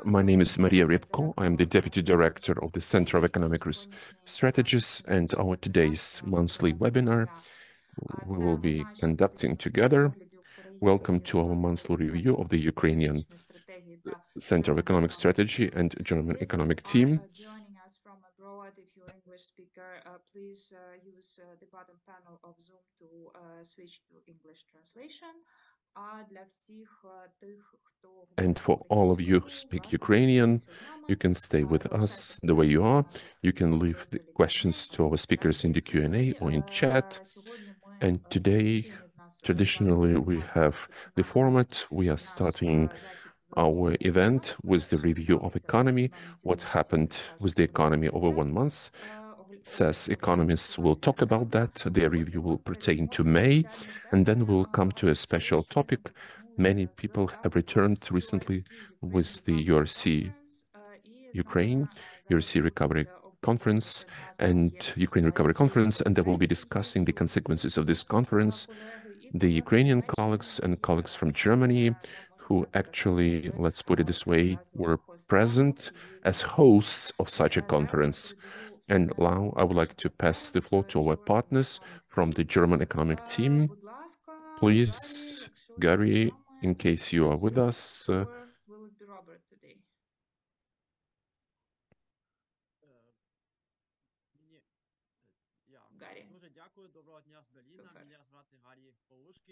My name is Maria Repko. I am the Deputy Director of the Center of Economic Strategies, and our today's monthly webinar we will be conducting together. Welcome to our monthly review of the Ukrainian Center of Economic Strategy and German Economic Team. Joining us from abroad, if you're English speaker, please use the bottom panel of Zoom to switch to English translation. And for all of you who speak Ukrainian, you can stay with us the way you are. You can leave the questions to our speakers in the Q&A or in chat. And today, traditionally, we have the format. We are starting our event with the review of economy, what happened with the economy over 1 month. Says economists will talk about that. Their review will pertain to May, and then we'll come to a special topic. Many people have returned recently with the URC Ukraine, URC Recovery Conference, and Ukraine Recovery Conference, and they will be discussing the consequences of this conference. The Ukrainian colleagues and colleagues from Germany, who actually, let's put it this way, were present as hosts of such a conference. And now I would like to pass the floor to our partners from the German economic team. Please, Garry, in case you are with us. Will it be Robert today?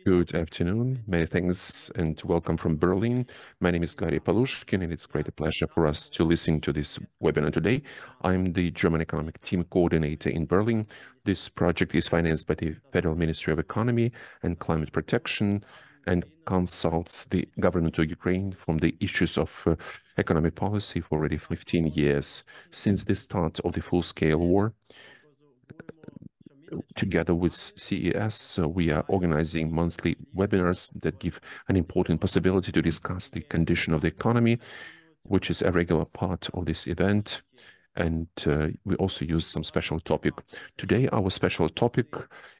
Good afternoon. Many thanks and welcome from Berlin. My name is Garry Polushkin, and it's a great pleasure for us to listen to this webinar today. I'm the German Economic Team Coordinator in Berlin. This project is financed by the Federal Ministry of Economy and Climate Protection and consults the government of Ukraine from the issues of economic policy for already 15 years. Since the start of the full-scale war, together with CES, we are organizing monthly webinars that give an important possibility to discuss the condition of the economy, which is a regular part of this event. And we also use some special topic. Today, our special topic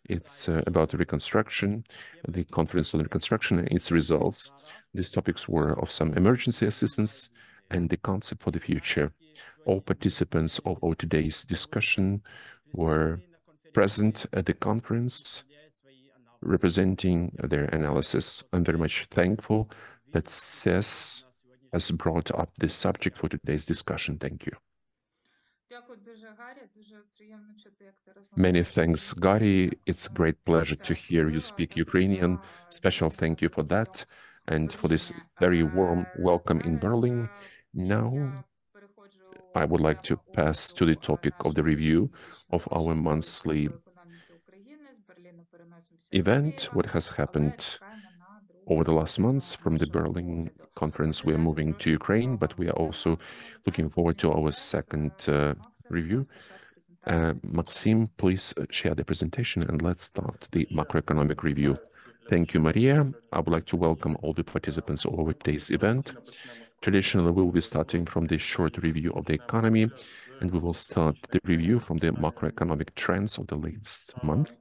is about the reconstruction, the conference on reconstruction and its results. These topics were of some emergency assistance and the concept for the future. All participants of our today's discussion were present at the conference, representing their analysis. I'm very much thankful that CES has brought up this subject for today's discussion. Thank you. Many thanks, Garry. It's a great pleasure to hear you speak Ukrainian. Special thank you for that and for this very warm welcome in Berlin. Now, I would like to pass to the topic of the review of our monthly event, what has happened over the last months. From the Berlin conference, we are moving to Ukraine, but we are also looking forward to our second review. Maksym, please share the presentation and let's start the macroeconomic review. Thank you, Maria. I would like to welcome all the participants over today's event. Traditionally, we will be starting from the short review of the economy, and we will start the review from the macroeconomic trends of the latest month.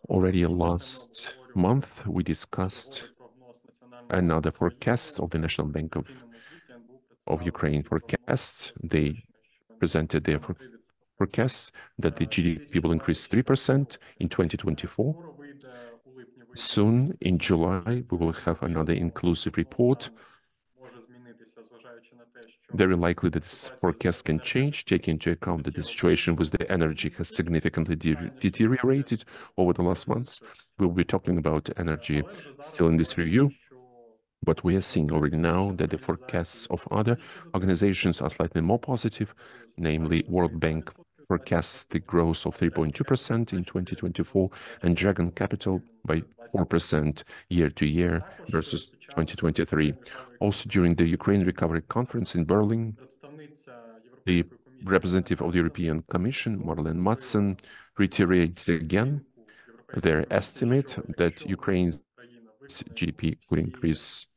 Already last month, we discussed another forecast of the National Bank of Ukraine forecast. They presented their forecast that the GDP will increase 3% in 2024. Soon, in July, we will have another inclusive report. Very likely that this forecast can change, taking into account that the situation with the energy has significantly deteriorated over the last months. We'll be talking about energy still in this review, but we are seeing already now that the forecasts of other organizations are slightly more positive, namely World Bank forecasts the growth of 3.2% in 2024 and Dragon Capital by 4% year to year versus 2023. Also, during the Ukraine Recovery Conference in Berlin, the representative of the European Commission, Marlen Madsen, reiterated again their estimate that Ukraine's GDP could increase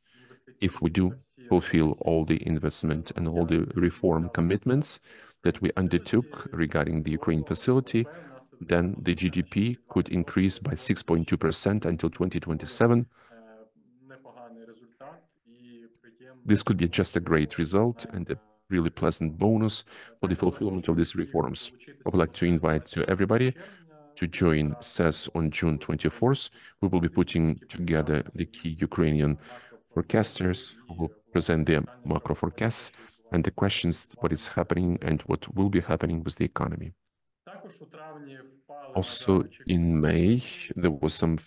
if we do fulfill all the investment and all the reform commitments that we undertook regarding the Ukraine facility. Then the GDP could increase by 6.2% until 2027. This could be just a great result and a really pleasant bonus for the fulfillment of these reforms. I would like to invite to everybody to join CES on June 24th. We will be putting together the key Ukrainian forecasters who will present their macro forecasts and the questions, what is happening and what will be happening with the economy. Also in May, there was some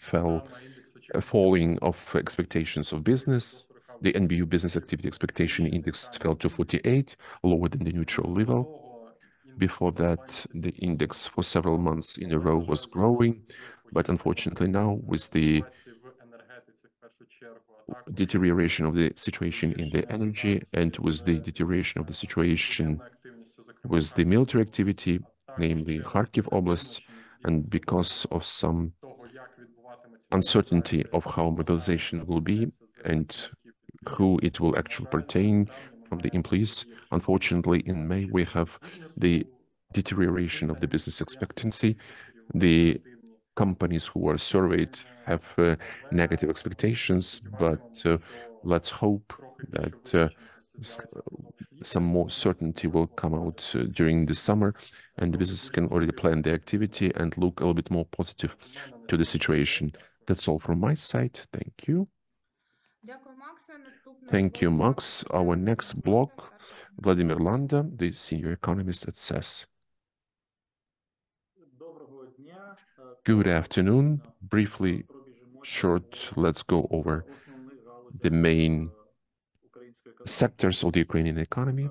falling of expectations of business. The NBU business activity expectation index fell to 48, lower than the neutral level. Before that, the index for several months in a row was growing, but unfortunately now with the deterioration of the situation in the energy and with the deterioration of the situation with the military activity, namely Kharkiv Oblast, and because of some uncertainty of how mobilization will be and who it will actually pertain from the employees. Unfortunately, in May, we have the deterioration of the business expectancy. The companies who are surveyed have negative expectations, but let's hope that some more certainty will come out during the summer, and the business can already plan their activity and look a little bit more positive to the situation. That's all from my side. Thank you. Thank you, Max. Our next block, Volodymyr Landa, the senior economist at CES. Good afternoon. Briefly, short, let's go over the main sectors of the Ukrainian economy.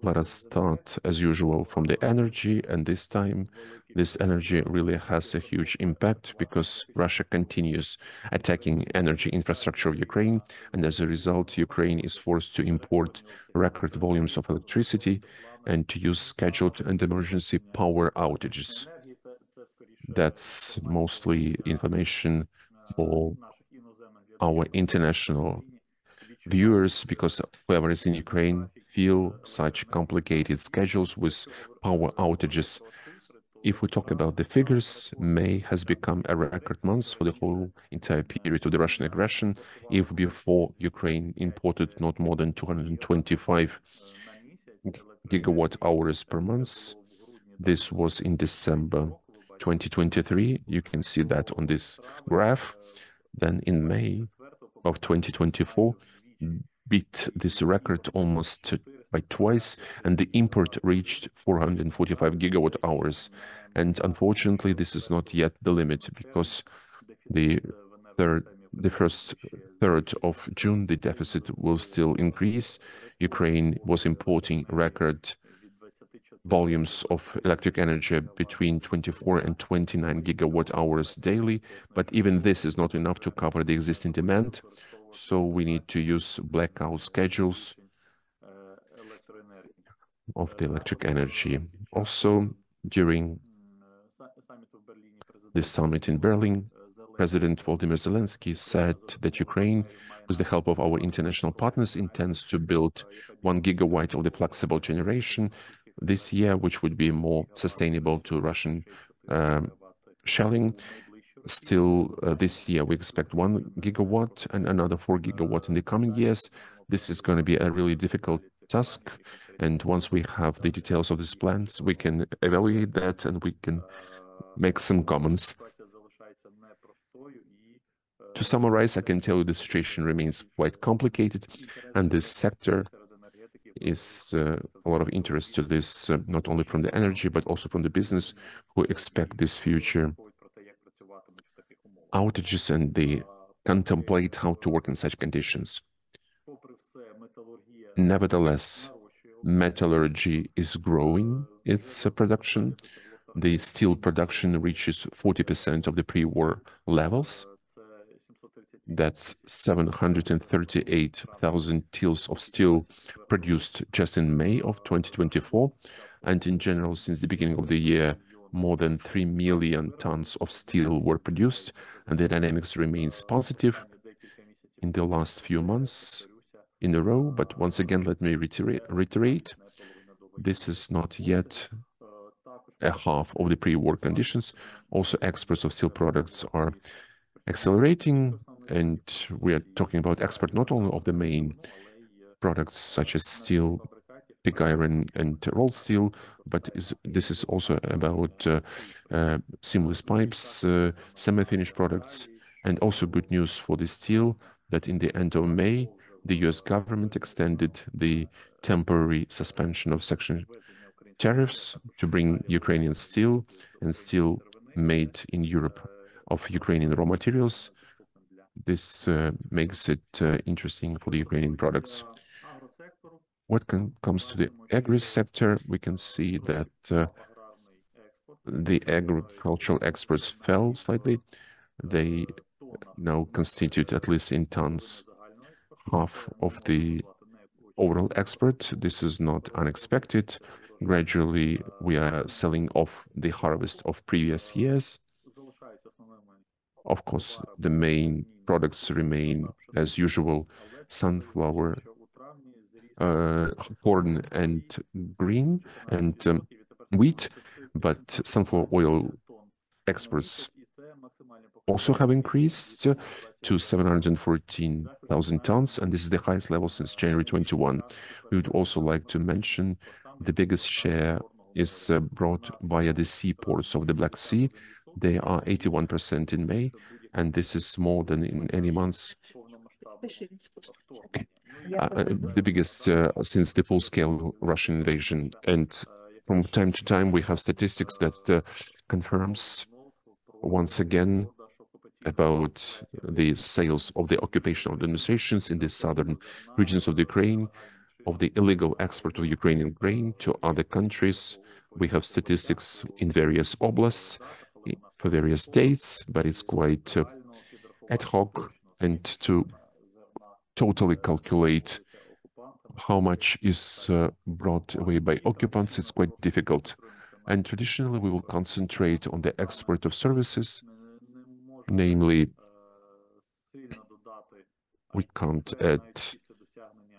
Let us start, as usual, from the energy, and this time, this energy really has a huge impact because Russia continues attacking energy infrastructure of Ukraine, and as a result, Ukraine is forced to import record volumes of electricity and to use scheduled and emergency power outages. That's mostly information for our international viewers, because whoever is in Ukraine feel such complicated schedules with power outages. If we talk about the figures, May has become a record month for the whole entire period of the Russian aggression. If before Ukraine imported not more than 225 gigawatt hours per month, this was in December 2023. You can see that on this graph. Then in May of 2024, beat this record almost by twice, and the import reached 445 gigawatt hours. And unfortunately, this is not yet the limit, because the first third of June, the deficit will still increase. Ukraine was importing record volumes of electric energy between 24 and 29 gigawatt hours daily, but even this is not enough to cover the existing demand. So we need to use blackout schedules of the electric energy. Also, during the summit in Berlin, President Volodymyr Zelensky said that Ukraine, with the help of our international partners, intends to build 1 gigawatt of the flexible generation this year, which would be more sustainable to Russian shelling. Still, this year we expect 1 gigawatt and another 4 gigawatts in the coming years. This is going to be a really difficult task, and once we have the details of these plans, we can evaluate that and we can make some comments. To summarize, I can tell you the situation remains quite complicated, and this sector is a lot of interest to this, not only from the energy, but also from the business, who expect this future outages and they contemplate how to work in such conditions. Nevertheless, metallurgy is growing its production. The steel production reaches 40% of the pre-war levels. That's 738,000 tons of steel produced just in May of 2024. And in general, since the beginning of the year, more than 3 million tons of steel were produced, and the dynamics remains positive in the last few months in a row. But once again, let me reiterate, this is not yet a half of the pre-war conditions. Also, exports of steel products are accelerating, And we are talking about export not only of the main products such as steel, pig iron, and rolled steel, but this is also about seamless pipes, semi-finished products, and also good news for the steel that in the end of May, the US government extended the temporary suspension of section tariffs to bring Ukrainian steel and steel made in Europe of Ukrainian raw materials. This makes it interesting for the Ukrainian products. What comes to the agri sector, we can see that the agricultural exports fell slightly. They now constitute, at least in tons, half of the overall export. This is not unexpected. Gradually, we are selling off the harvest of previous years. Of course, the main products remain, as usual, sunflower, corn and green and wheat, but sunflower oil exports also have increased to 714,000 tons, and this is the highest level since January 21. We would also like to mention the biggest share is brought via the seaports of the Black Sea. They are 81% in May, and this is more than in any months. The biggest since the full-scale Russian invasion. And from time to time, we have statistics that confirms once again about the sales of the occupational administrations in the southern regions of the Ukraine, of the illegal export of Ukrainian grain to other countries. We have statistics in various oblasts for various dates, but it's quite ad hoc, and to totally calculate how much is brought away by occupants, it's quite difficult. And traditionally, we will concentrate on the export of services, namely, we can't add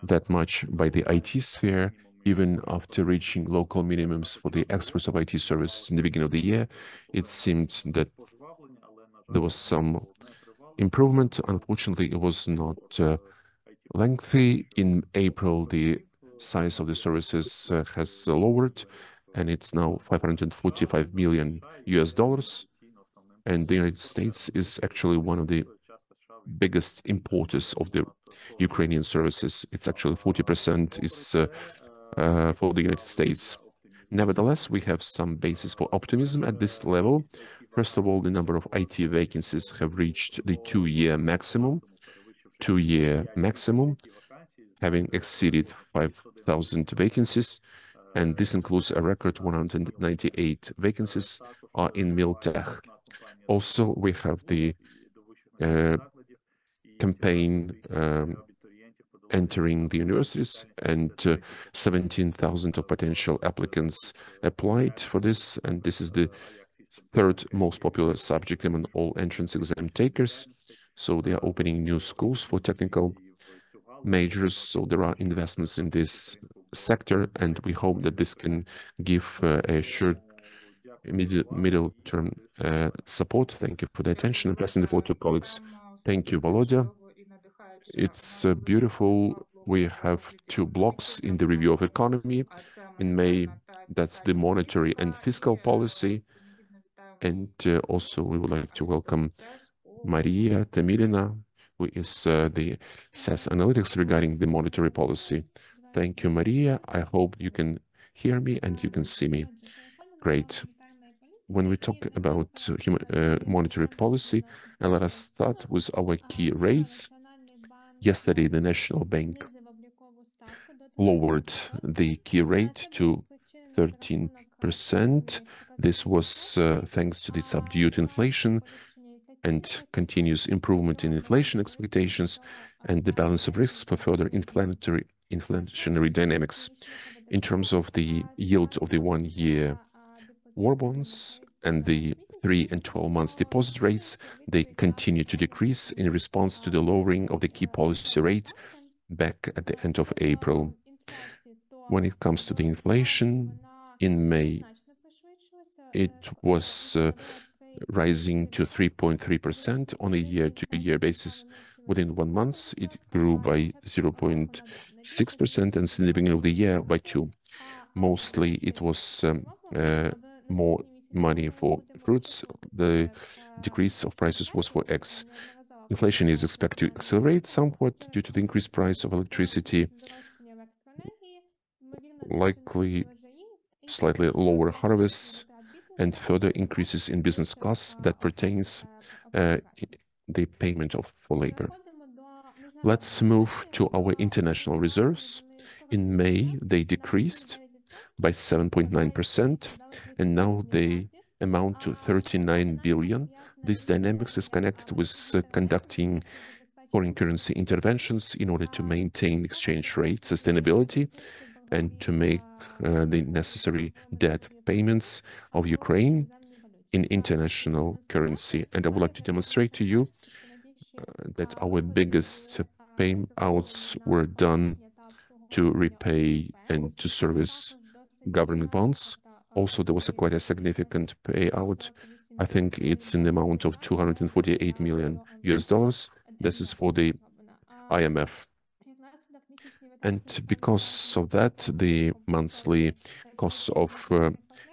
that much by the IT sphere, even after reaching local minimums for the exports of IT services in the beginning of the year. It seemed that there was some improvement. Unfortunately, it was not lengthy. In April, the size of the services has lowered, and it's now 545 million US dollars. And the United States is actually one of the biggest importers of the Ukrainian services. It's actually 40% is for the United States. Nevertheless, we have some basis for optimism at this level. First of all, the number of IT vacancies have reached the two-year maximum, having exceeded 5,000 vacancies, and this includes a record 198 vacancies are in Miltech. Also, we have the campaign entering the universities, and 17,000 of potential applicants applied for this, and this is the third most popular subject among all entrance exam takers. So they are opening new schools for technical majors, so there are investments in this sector, and we hope that this can give a short middle term support. Thank you for the attention. I'm passing the floor to colleagues. Thank you, Volodya. It's beautiful. We have two blocks in the review of economy. In May, that's the monetary and fiscal policy. And also we would like to welcome Maria Tomilina, who is the SAS analytics regarding the monetary policy. Thank you, Maria. I hope you can hear me and you can see me. Great. When we talk about monetary policy, let us start with our key rates. Yesterday, the National Bank lowered the key rate to 13%. This was thanks to the subdued inflation and continuous improvement in inflation expectations and the balance of risks for further inflationary dynamics. In terms of the yield of the one-year war bonds and the 3 and 12 months deposit rates, they continue to decrease in response to the lowering of the key policy rate back at the end of April. When it comes to the inflation, in May, it was rising to 3.3% on a year-to-year basis. Within 1 month, it grew by 0.6% and significantly of the year by 2%. Mostly, it was more money for fruits. The decrease of prices was for eggs. Inflation is expected to accelerate somewhat due to the increased price of electricity, likely slightly lower harvests, and further increases in business costs that pertains the payment for labor. Let's move to our international reserves. In May, they decreased by 7.9%, and now they amount to 39 billion. This dynamics is connected with conducting foreign currency interventions in order to maintain exchange rate sustainability and to make the necessary debt payments of Ukraine in international currency. And I would like to demonstrate to you that our biggest payouts were done to repay and to service government bonds. Also, there was quite a significant payout. I think it's in the amount of $248 million US. This is for the IMF. And because of that, the monthly costs of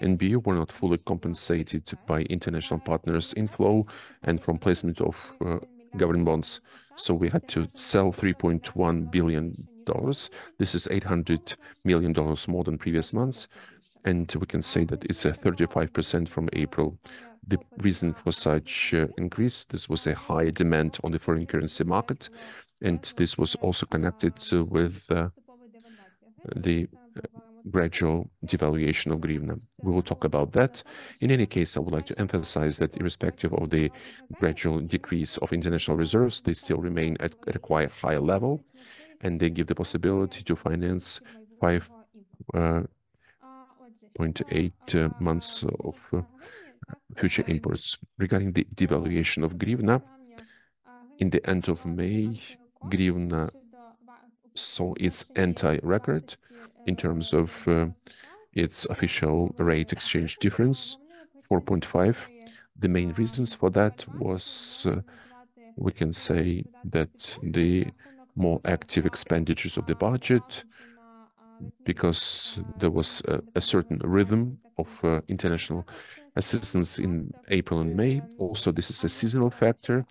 NBU were not fully compensated by international partners' inflow and from placement of government bonds. So we had to sell $3.1 billion. This is $800 million more than previous months. And we can say that it's a 35% from April. The reason for such increase, this was a high demand on the foreign currency market. And this was also connected with the gradual devaluation of hryvnia. We will talk about that. In any case, I would like to emphasize that irrespective of the gradual decrease of international reserves, they still remain at a quite high level, and they give the possibility to finance 5.8 months of future imports. Regarding the devaluation of hryvnia, in the end of May, hryvnia saw its anti-record in terms of its official rate exchange difference, 4.5. The main reasons for that was, we can say that the more active expenditures of the budget, because there was a certain rhythm of international assistance in April and May. Also, this is a seasonal factor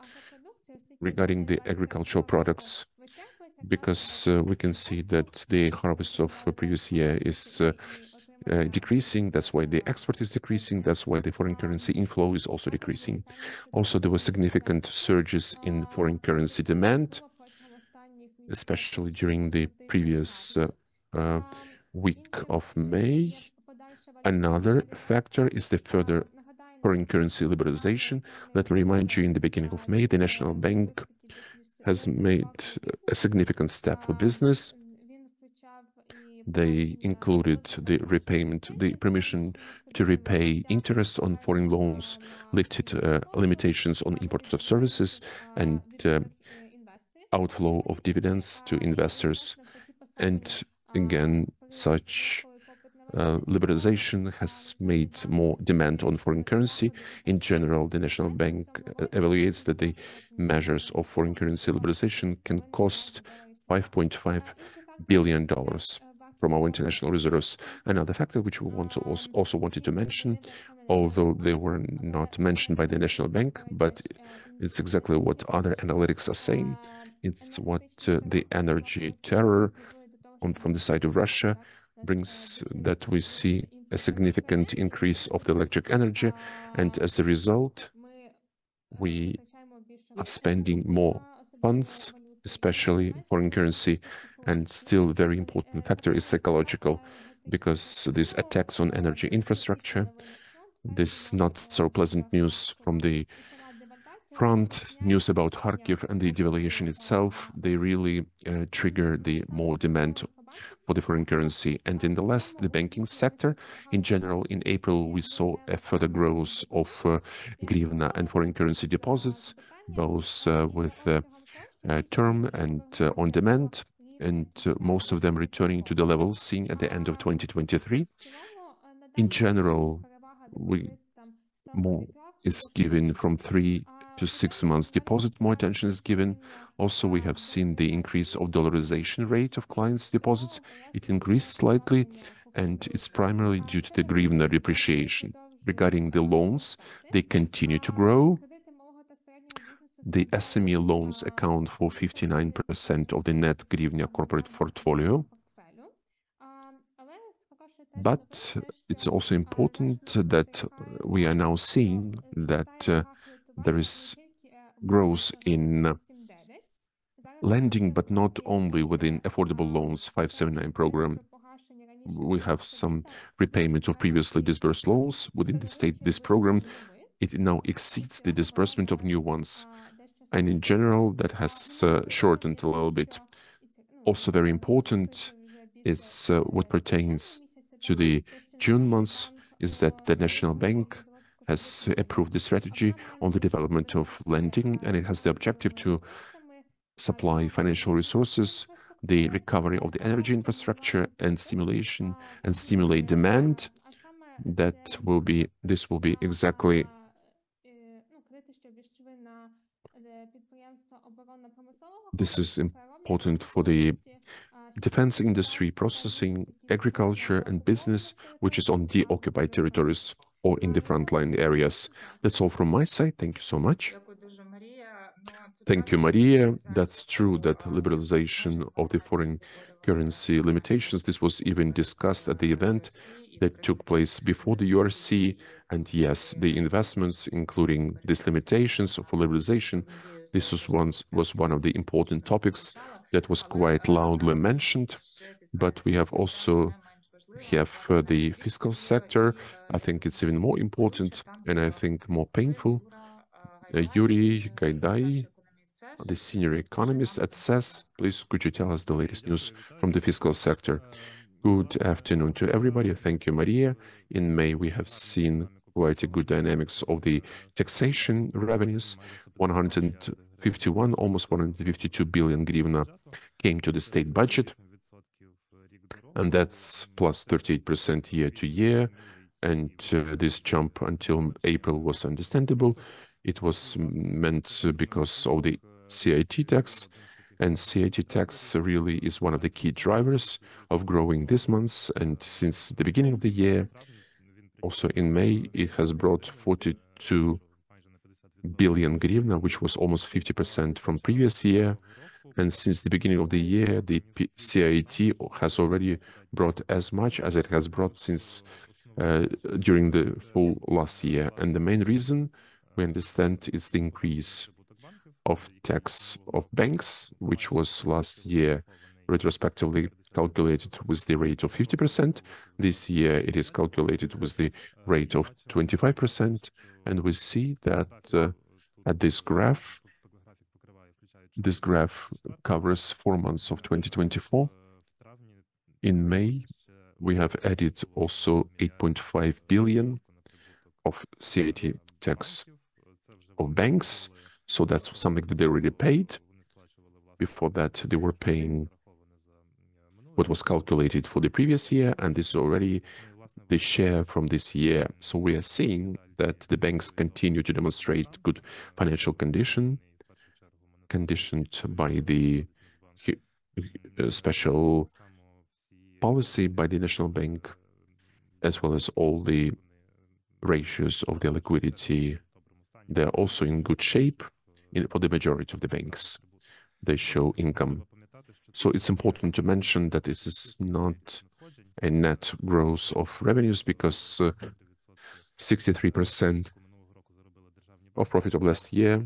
regarding the agricultural products, because we can see that the harvest of the previous year is decreasing. That's why the export is decreasing. That's why the foreign currency inflow is also decreasing. Also, there were significant surges in foreign currency demand, especially during the previous week of May. Another factor is the further foreign currency liberalization. Let me remind you, in the beginning of May, the National Bank has made a significant step for business. They included the repayment, the permission to repay interest on foreign loans, lifted limitations on imports of services, and outflow of dividends to investors. And again, such liberalization has made more demand on foreign currency. In general, the National Bank evaluates that the measures of foreign currency liberalization can cost $5.5 billion from our international reserves. Another factor which we also wanted to mention, although they were not mentioned by the National Bank, but it's exactly what other analytics are saying. It's what the energy terror from the side of Russia brings, that we see a significant increase of the electric energy, and as a result, we are spending more funds, especially foreign currency. And still, very important factor is psychological, because these attacks on energy infrastructure, this not so pleasant news from the front, news about Kharkiv and the devaluation itself, they really trigger the more demand for the foreign currency. And in the last, the banking sector, in general, in April, we saw a further growth of hryvnia and foreign currency deposits, both with term and on demand, and most of them returning to the levels seen at the end of 2023. In general, is given from 3 to 6 months deposit, more attention is given. Also, we have seen the increase of dollarization rate of clients' deposits. It increased slightly, and it's primarily due to the hryvnia depreciation. Regarding the loans, they continue to grow. The SME loans account for 59% of the net hryvnia corporate portfolio. But it's also important that we are now seeing that there is growth in lending, but not only within affordable loans 579 program. We have some repayment of previously disbursed loans within the state. This program, it now exceeds the disbursement of new ones. And in general, that has shortened a little bit. Also very important is what pertains to the June months is that the National Bank has approved the strategy on the development of lending, and it has the objective to supply financial resources, the recovery of the energy infrastructure and stimulate demand. This will be exactly this is important for the defense industry, processing, agriculture, and business, which is on the occupied territories or in the frontline areas. That's all from my side. Thank you so much. Thank you, Maria. That's true that liberalization of the foreign currency limitations, this was even discussed at the event that took place before the URC. And yes, the investments, including these limitations for liberalization, this was one of the important topics that was quite loudly mentioned. But we have also the fiscal sector. I think it's even more important and I think more painful. Yurii, Gaidai, the senior economist at CES. Please, could you tell us the latest news from the fiscal sector? Good afternoon to everybody. Thank you, Maria. In May, we have seen quite a good dynamics of the taxation revenues. 151, almost 152 billion hryvnia came to the state budget, and that's plus 38% year to year. And this jump until April was understandable. It was meant because of the CIT tax, and CIT tax really is one of the key drivers of growing this month. And since the beginning of the year, also in May, it has brought 42 billion hryvnia, which was almost 50% from previous year. And since the beginning of the year, the CIT has already brought as much as it has brought since during the full last year. And the main reason, we understand, is the increase of tax of banks, which was last year retrospectively calculated with the rate of 50%. This year it is calculated with the rate of 25%. And we see that at this graph covers 4 months of 2024. In May, we have added also 8.5 billion of CIT tax of banks. So that's something that they already paid. Before that, they were paying what was calculated for the previous year, and this is already the share from this year. So we are seeing that the banks continue to demonstrate good financial condition, conditioned by the special policy by the National Bank, as well as all the ratios of the liquidity. They're also in good shape for the majority of the banks. They show income. So it's important to mention that this is not a net growth of revenues, because 63% of profit of last year,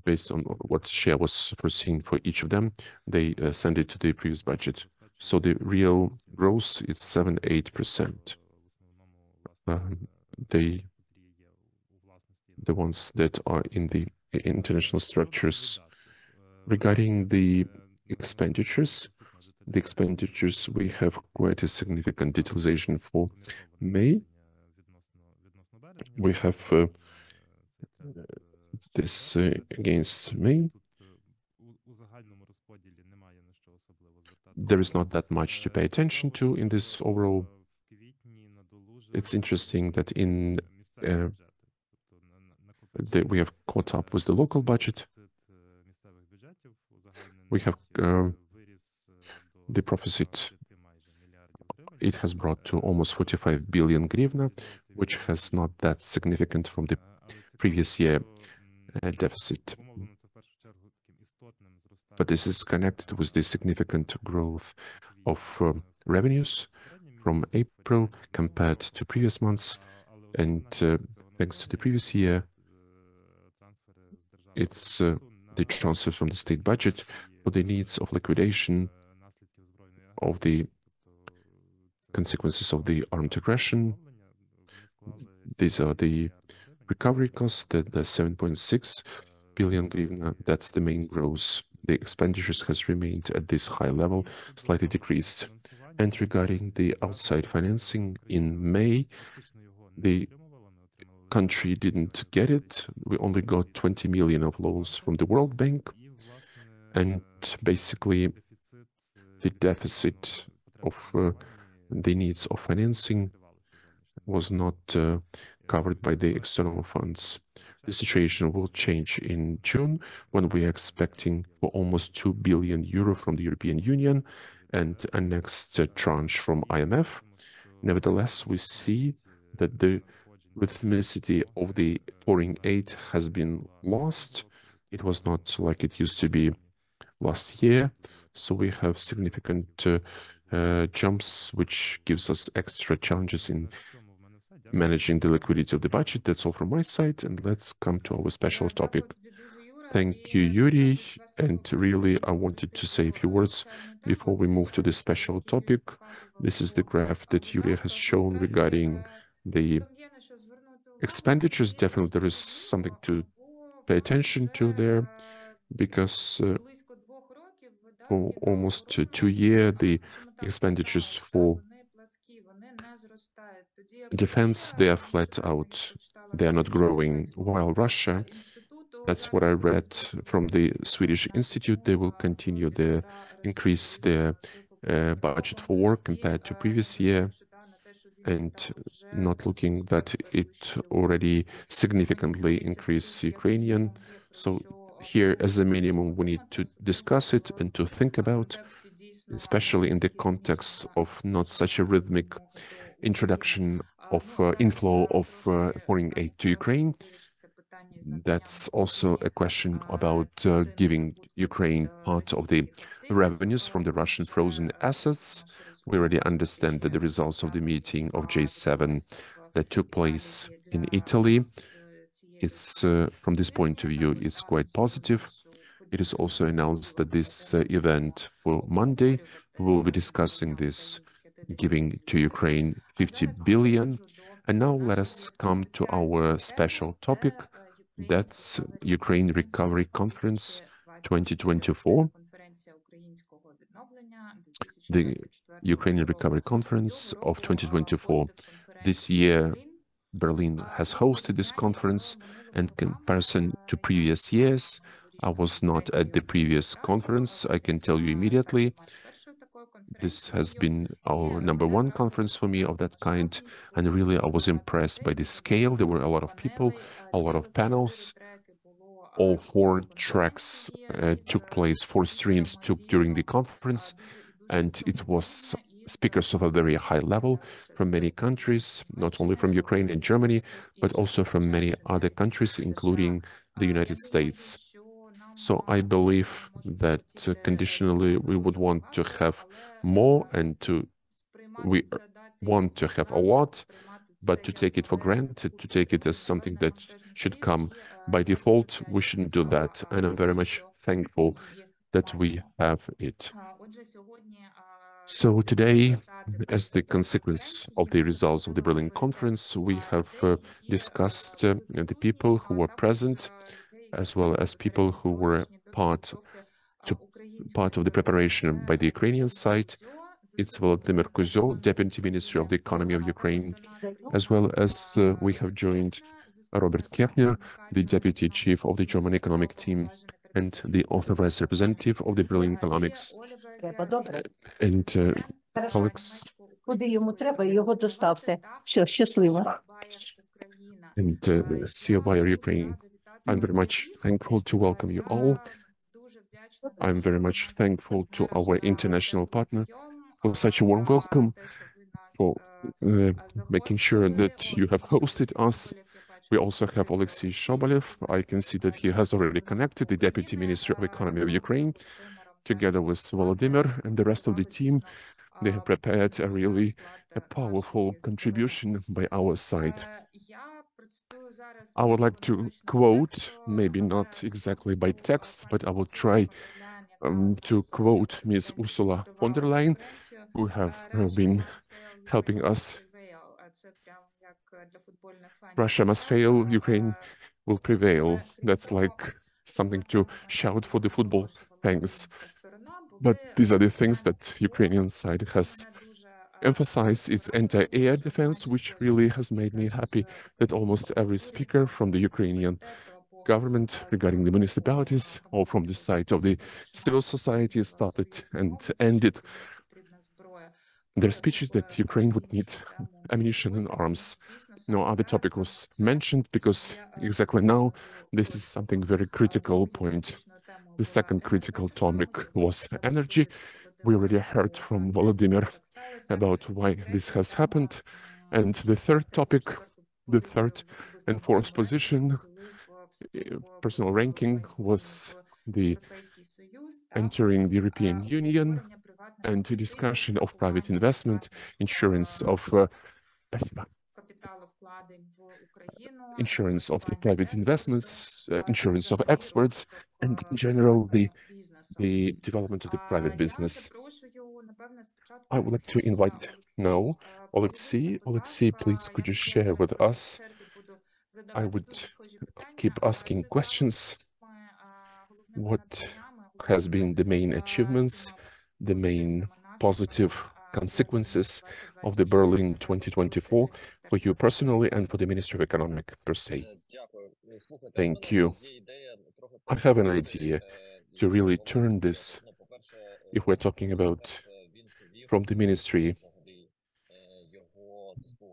based on what share was foreseen for each of them, they send it to the previous budget. So the real growth is 7-8%. The ones that are in the international structures. Regarding the expenditures, we have quite a significant utilization for May. We have this against May. There is not that much to pay attention to in this overall. It's interesting that in we have caught up with the local budget. We have the deficit. It has brought to almost 45 billion hryvnia, which has not that significant from the previous year deficit. But this is connected with the significant growth of revenues from April compared to previous months, and thanks to the previous year, it's the transfers from the state budget for the needs of liquidation of the consequences of the armed aggression. These are the recovery costs, the 7.6 billion hryvnia, that's the main growth. The expenditures has remained at this high level, slightly decreased. And regarding the outside financing, in May, the country didn't get it. We only got 20 million of loans from the World Bank. And basically, the deficit of the needs of financing was not covered by the external funds. The situation will change in June, when we are expecting for almost 2 billion euro from the European Union and a next tranche from IMF. Nevertheless, we see that the rhythmicity of the foreign aid has been lost. It was not like it used to be last year. So we have significant jumps, which gives us extra challenges in managing the liquidity of the budget. That's all from my side, and let's come to our special topic. Thank you, Yurii, and really I wanted to say a few words before we move to the special topic. This is the graph that Yurii has shown regarding the expenditures. Definitely there is something to pay attention to there, because for almost 2 years, the expenditures for defense, they are flat out. They are not growing, while Russia, that's what I read from the Swedish Institute, they will continue to increase their budget for war compared to previous year, and not looking that it already significantly increased Ukrainian. So here, as a minimum, we need to discuss it and to think about, especially in the context of not such a rhythmic introduction of inflow of foreign aid to Ukraine. That's also a question about giving Ukraine part of the revenues from the Russian frozen assets. We already understand that the results of the meeting of J7 that took place in Italy, it's from this point of view, it's quite positive. It is also announced that this event for Monday, we will be discussing this, giving to Ukraine 50 billion. And now let us come to our special topic. That's Ukraine Recovery Conference 2024. The Ukrainian Recovery Conference of 2024. This year, Berlin has hosted this conference, and in comparison to previous years, I was not at the previous conference. I can tell you immediately, this has been our #1 conference for me of that kind, and really I was impressed by the scale. There were a lot of people, a lot of panels. All 4 tracks took place, 4 streams took during the conference, and it was speakers of a very high level from many countries, not only from Ukraine and Germany, but also from many other countries, including the United States. So I believe that conditionally we would want to have more, and we want to have a lot, but to take it for granted, to take it as something that should come by default, we shouldn't do that. And I'm very much thankful that we have it. So today, as the consequence of the results of the Berlin conference, we have discussed the people who were present, as well as people who were part of the preparation by the Ukrainian side. It's Volodymyr Kuzyo, Deputy Minister of the Economy of Ukraine, as well as we have joined Robert Kirchner, the Deputy Chief of the German Economic Team, and the Authorized Representative of the Berlin Economics, and Oleksii. Куди йому треба, його доставте. Все, щасливо. and CEO via Ukraine. I'm very much thankful to welcome you all. I'm very much thankful to our international partner for such a warm welcome, for making sure that you have hosted us. We also have Oleksii Sobolev. I can see that he has already connected, the Deputy Minister of Economy of Ukraine, together with Volodymyr and the rest of the team. They have prepared a powerful contribution by our side. I would like to quote, maybe not exactly by text, but I will try to quote Ms. Ursula von der Leyen, who have been helping us. Russia must fail, Ukraine will prevail. That's like something to shout for the football fans. But these are the things that Ukrainian side has emphasized. Its anti-air defense, which really has made me happy that almost every speaker from the Ukrainian government regarding the municipalities or from the side of the civil society started and ended their speeches that Ukraine would need ammunition and arms. No other topic was mentioned because exactly now this is something very critical point. The second critical topic was energy. We already heard from Volodymyr about why this has happened. And the third topic, the third and fourth position, personal ranking, was the entering the European Union and the discussion of private investment, insurance of insurance of the private investments, insurance of exports, and in general the development of the private business. I would like to invite now Oleksii. Oleksii, please could you share with us? I would keep asking questions. What has been the main achievements, the main positive consequences of the Berlin 2024 for you personally and for the Ministry of Economic per se? Thank you. I have an idea to really turn this, if we're talking about from the ministry,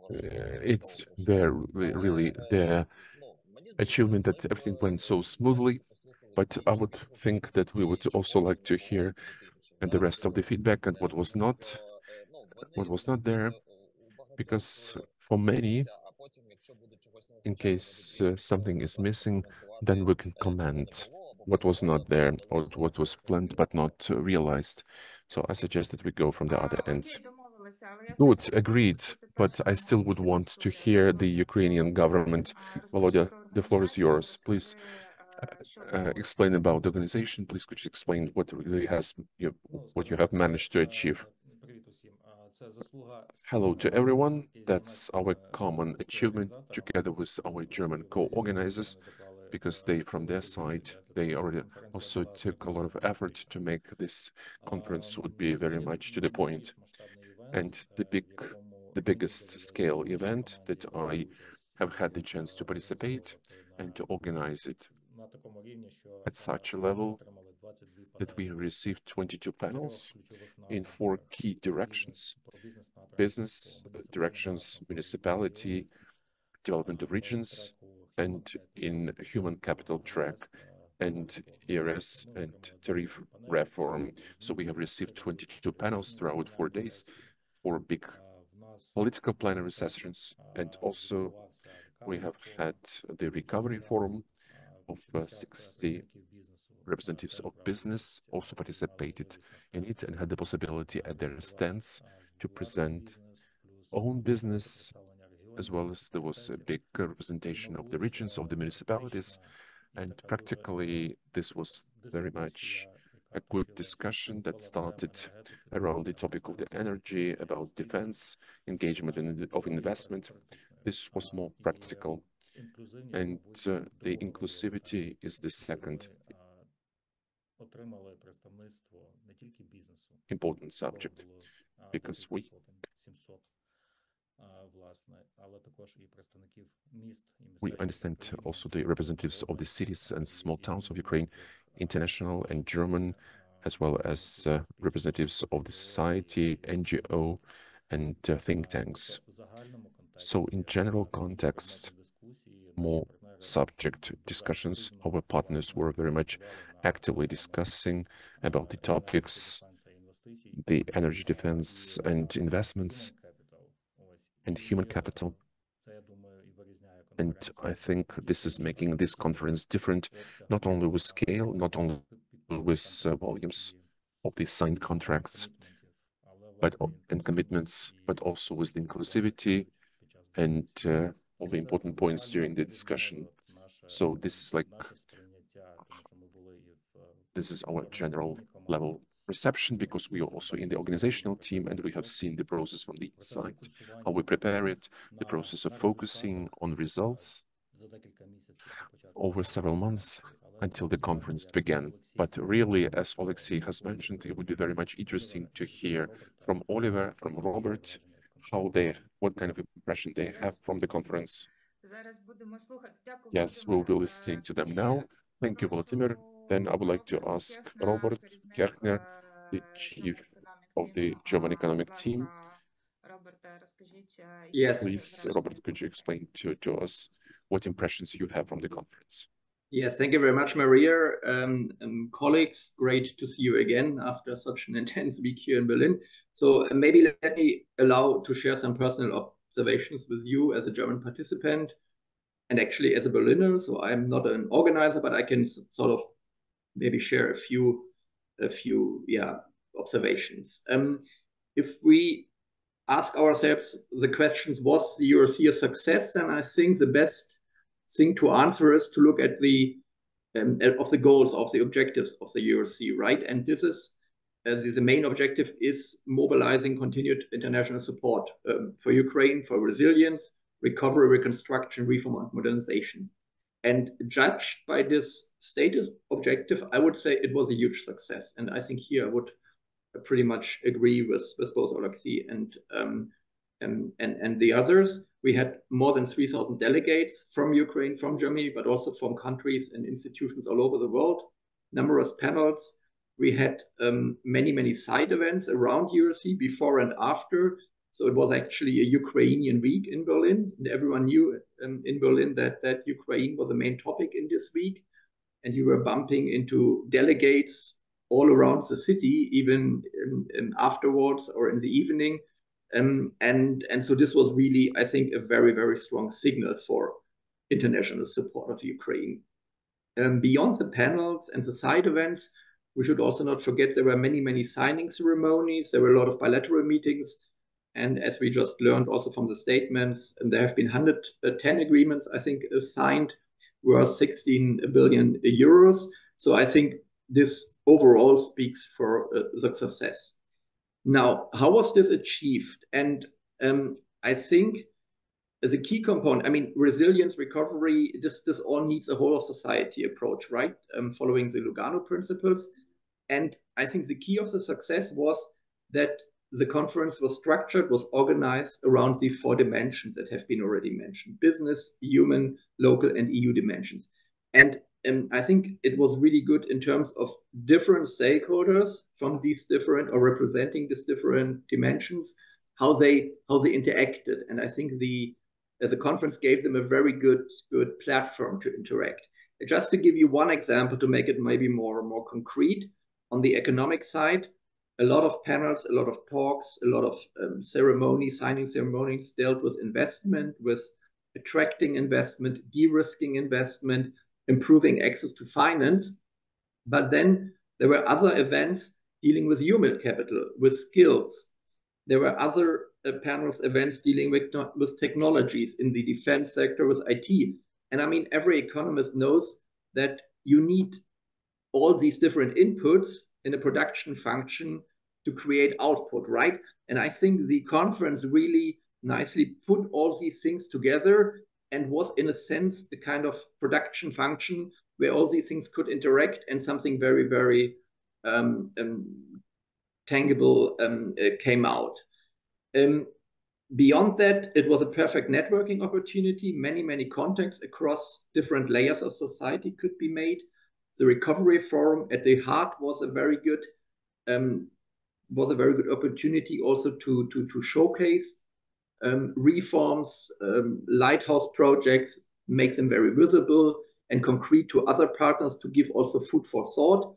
it's really their achievement that everything went so smoothly, but I would think that we would also like to hear the rest of the feedback and what was not there, because for many, in case something is missing, then we can comment what was not there or what was planned but not realized. So I suggest that we go from the other end. Good, agreed, but I still would want to hear the Ukrainian government. Volodya, the floor is yours. Please explain about the organization. Please could you explain what really what you have managed to achieve? Hello to everyone. That's our common achievement together with our German co-organizers, because they, from their side, they already also took a lot of effort to make this conference would be very much to the point. And the biggest scale event that I have had the chance to participate and to organize it at such a level that we received 22 panels in 4 key directions: business directions, municipality, development of regions, and in human capital track and ERS and tariff reform. So we have received 22 panels throughout 4 days, 4 big political plenary sessions, and also we have had the recovery forum of 60 representatives of business also participated in it and had the possibility at their stands to present own business, as well as there was a big representation of the regions, of the municipalities, and practically this was very much a good discussion that started around the topic of the energy, about defense, engagement of investment. This was more practical, and the inclusivity is the second important subject, because we understand also the representatives of the cities and small towns of Ukraine, international and German, as well as representatives of the society, NGO, and think tanks. So in general context, more subject discussions. Our partners were very much actively discussing about the topics, the energy defense and investments and human capital. And I think this is making this conference different, not only with scale, not only with volumes of the signed contracts and commitments, but also with the inclusivity and all the important points during the discussion. So this is our general level perception, because we are also in the organizational team and we have seen the process from the inside, how we prepare it, the process of focusing on results over several months until the conference began. But really, as Oleksii has mentioned, it would be very much interesting to hear from Oliver, from Robert, what kind of impression they have from the conference. Yes, we'll be listening to them now. Thank you, Volodymyr. Then I would like to ask Robert Kirchner, the chief of the German economic team. Yes. Please, Robert, could you explain to us what impressions you have from the conference? Yes, thank you very much, Maria. Colleagues, great to see you again after such an intense week here in Berlin. So maybe let me allow to share some personal observations with you as a German participant and actually as a Berliner. So I'm not an organizer, but I can sort of maybe share a few observations. If we ask ourselves the questions, was the ERC a success? Then I think the best thing to answer is to look at the goals, of the objectives of the ERC, right? And this is the main objective is mobilizing continued international support for Ukraine, for resilience, recovery, reconstruction, reform, and modernization. And judged by this stated objective, I would say it was a huge success. And I think here I would pretty much agree with both Oleksii and the others. We had more than 3,000 delegates from Ukraine, from Germany, but also from countries and institutions all over the world, numerous panels. We had many side events around ERC before and after. So it was actually a Ukrainian week in Berlin. And everyone knew in Berlin that Ukraine was the main topic in this week. And you were bumping into delegates all around the city, even afterwards or in the evening. And so this was really, I think, a very strong signal for international support of Ukraine. Beyond the panels and the side events, we should also not forget there were many signing ceremonies. There were a lot of bilateral meetings. And as we just learned also from the statements, and there have been 110 agreements, I think, signed, worth 16 billion euros. So I think this overall speaks for the success. Now, how was this achieved? And I think as a key component, I mean, resilience, recovery, this all needs a whole of society approach, right? Following the Lugano principles. And I think the key of the success was that the conference was structured, was organized around these 4 dimensions that have been already mentioned: business, human, local, and EU dimensions. And I think it was really good in terms of different stakeholders from these different, or representing these different dimensions, how they interacted. And I think the conference gave them a very good platform to interact. Just to give you one example to make it maybe more concrete, on the economic side, a lot of panels, a lot of talks, a lot of signing ceremonies dealt with investment, with attracting investment, de-risking investment, improving access to finance. But then there were other events dealing with human capital, with skills. There were other panels, events dealing with technologies in the defense sector, with IT. And I mean, every economist knows that you need all these different inputs in a production function to create output, right? And I think the conference really nicely put all these things together and was, in a sense, the kind of production function where all these things could interact, and something very tangible came out. Beyond that, it was a perfect networking opportunity. Many contacts across different layers of society could be made. The Recovery Forum at the heart was a very good opportunity also to showcase reforms, lighthouse projects, makes them very visible and concrete to other partners to give also food for thought.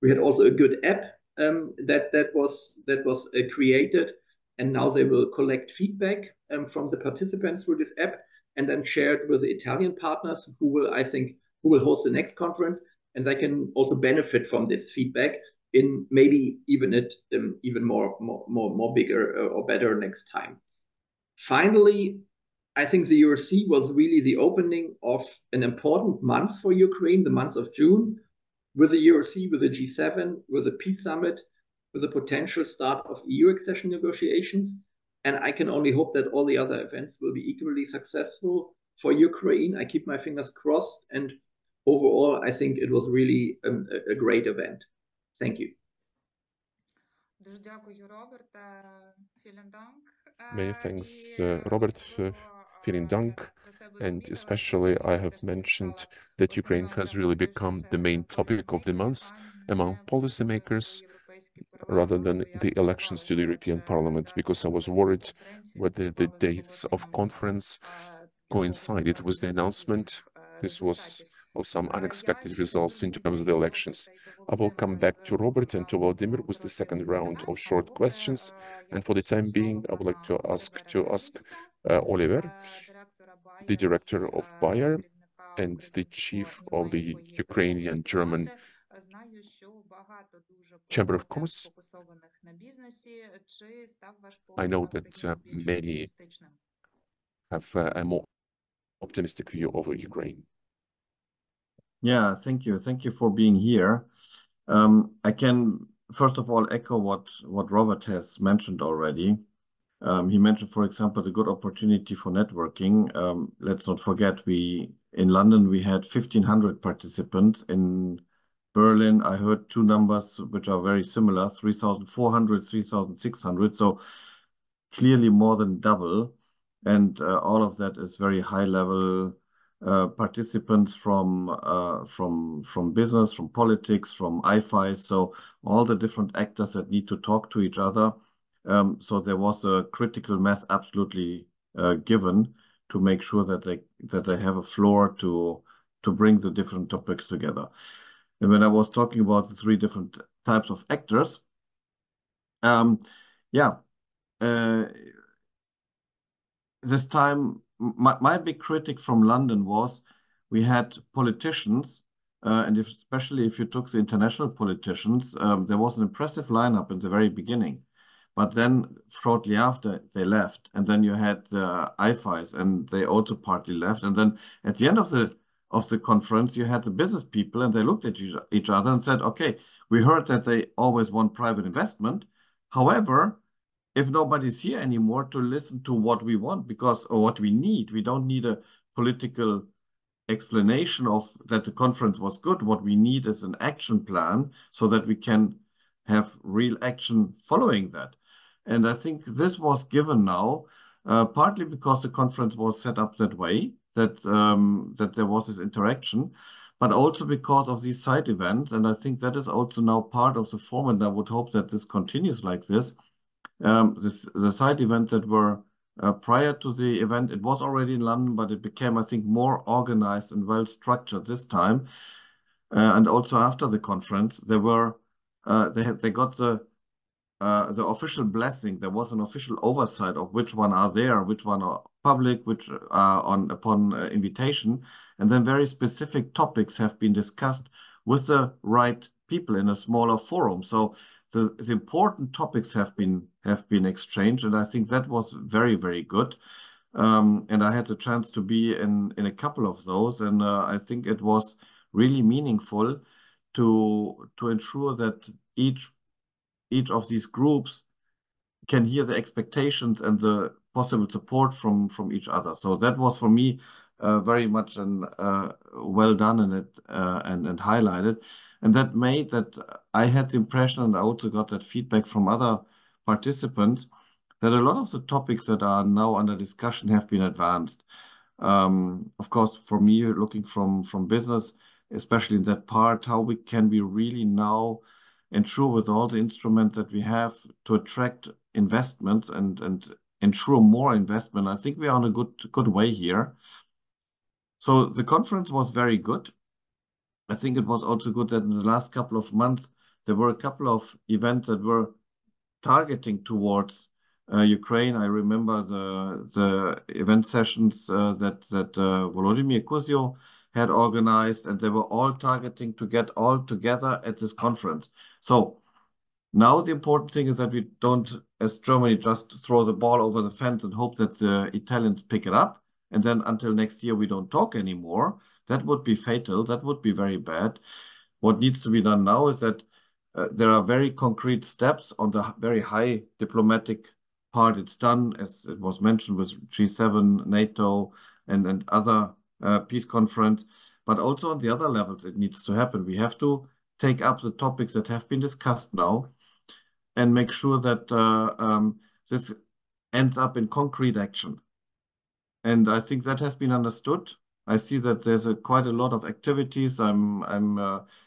We had also a good app that was created, and now they will collect feedback from the participants through this app and then share it with the Italian partners who will host the next conference, and they can also benefit from this feedback in maybe even more bigger or better next time. Finally, I think the URC was really the opening of an important month for Ukraine, the month of June, with the URC, with the G7, with the Peace Summit, with the potential start of EU accession negotiations. And I can only hope that all the other events will be equally successful for Ukraine. I keep my fingers crossed. And overall, I think it was really a great event. Thank you. Дуже дякую, Роберте. Vielen Dank. Many thanks, Robert. Vielen Dank. And especially, I have mentioned that Ukraine has really become the main topic of the month among policymakers, rather than the elections to the European Parliament, because I was worried whether the dates of conference coincided with the announcement. This was of some unexpected results in terms of the elections. I will come back to Robert and to Volodymyr with the second round of short questions. And for the time being, I would like to ask Oliver, the director of Bayer and the chief of the Ukrainian-German Chamber of Commerce. I know that many have a more optimistic view over Ukraine. Yeah, thank you. Thank you for being here. I can, first of all, echo what Robert has mentioned already. He mentioned, for example, the good opportunity for networking. Let's not forget, in London, we had 1,500 participants. In Berlin, I heard two numbers which are very similar, 3,400, 3,600. So clearly more than double. And all of that is very high level participants from business, from politics, from IFI. So all the different actors that need to talk to each other. So there was a critical mass absolutely given to make sure that they have a floor to bring the different topics together. And when I was talking about the three different types of actors, this time my big critic from London was we had politicians, and especially if you took the international politicians, there was an impressive lineup in the very beginning. But then shortly after they left, and then you had the IFIs, and they also partly left. And then at the end of the conference, you had the business people, and they looked at each other and said, okay, we heard that they always want private investment. However, if nobody's here anymore to listen to what we want or what we need, we don't need a political explanation of that the conference was good. What we need is an action plan so that we can have real action following that. And I think this was given now, partly because the conference was set up that way, that there was this interaction, but also because of these side events. And I think that is also now part of the format. And I would hope that this continues like this. The side events that were prior to the event, it was already in London, but it became, I think, more organized and well structured this time. And also after the conference, they got the official blessing. There was an official oversight of which one are there, which one are public, which are upon invitation, and then very specific topics have been discussed with the right people in a smaller forum. So the important topics have been exchanged, and I think that was very, very good. And I had the chance to be in a couple of those, and I think it was really meaningful to ensure that each of these groups can hear the expectations and the possible support from each other. So that was for me very much well done in it and highlighted. And that made that I had the impression, and I also got that feedback from other participants, that a lot of the topics that are now under discussion have been advanced. Of course, for me, looking from business, especially in that part, how can we really now ensure with all the instruments that we have to attract investments and ensure more investment. I think we are on a good way here. So the conference was very good. I think it was also good that in the last couple of months, there were a couple of events that were targeting towards Ukraine. I remember the event sessions that Volodymyr Kuzyo had organized, and they were all targeting to get all together at this conference. So now the important thing is that we don't, as Germany, just throw the ball over the fence and hope that the Italians pick it up, and then until next year we don't talk anymore. That would be fatal. That would be very bad. What needs to be done now is that there are very concrete steps on the very high diplomatic part. It's done, as it was mentioned, with G7, NATO, and other peace conference. But also on the other levels, it needs to happen. We have to take up the topics that have been discussed now and make sure that this ends up in concrete action. And I think that has been understood. I see that there's quite a lot of activities. I'm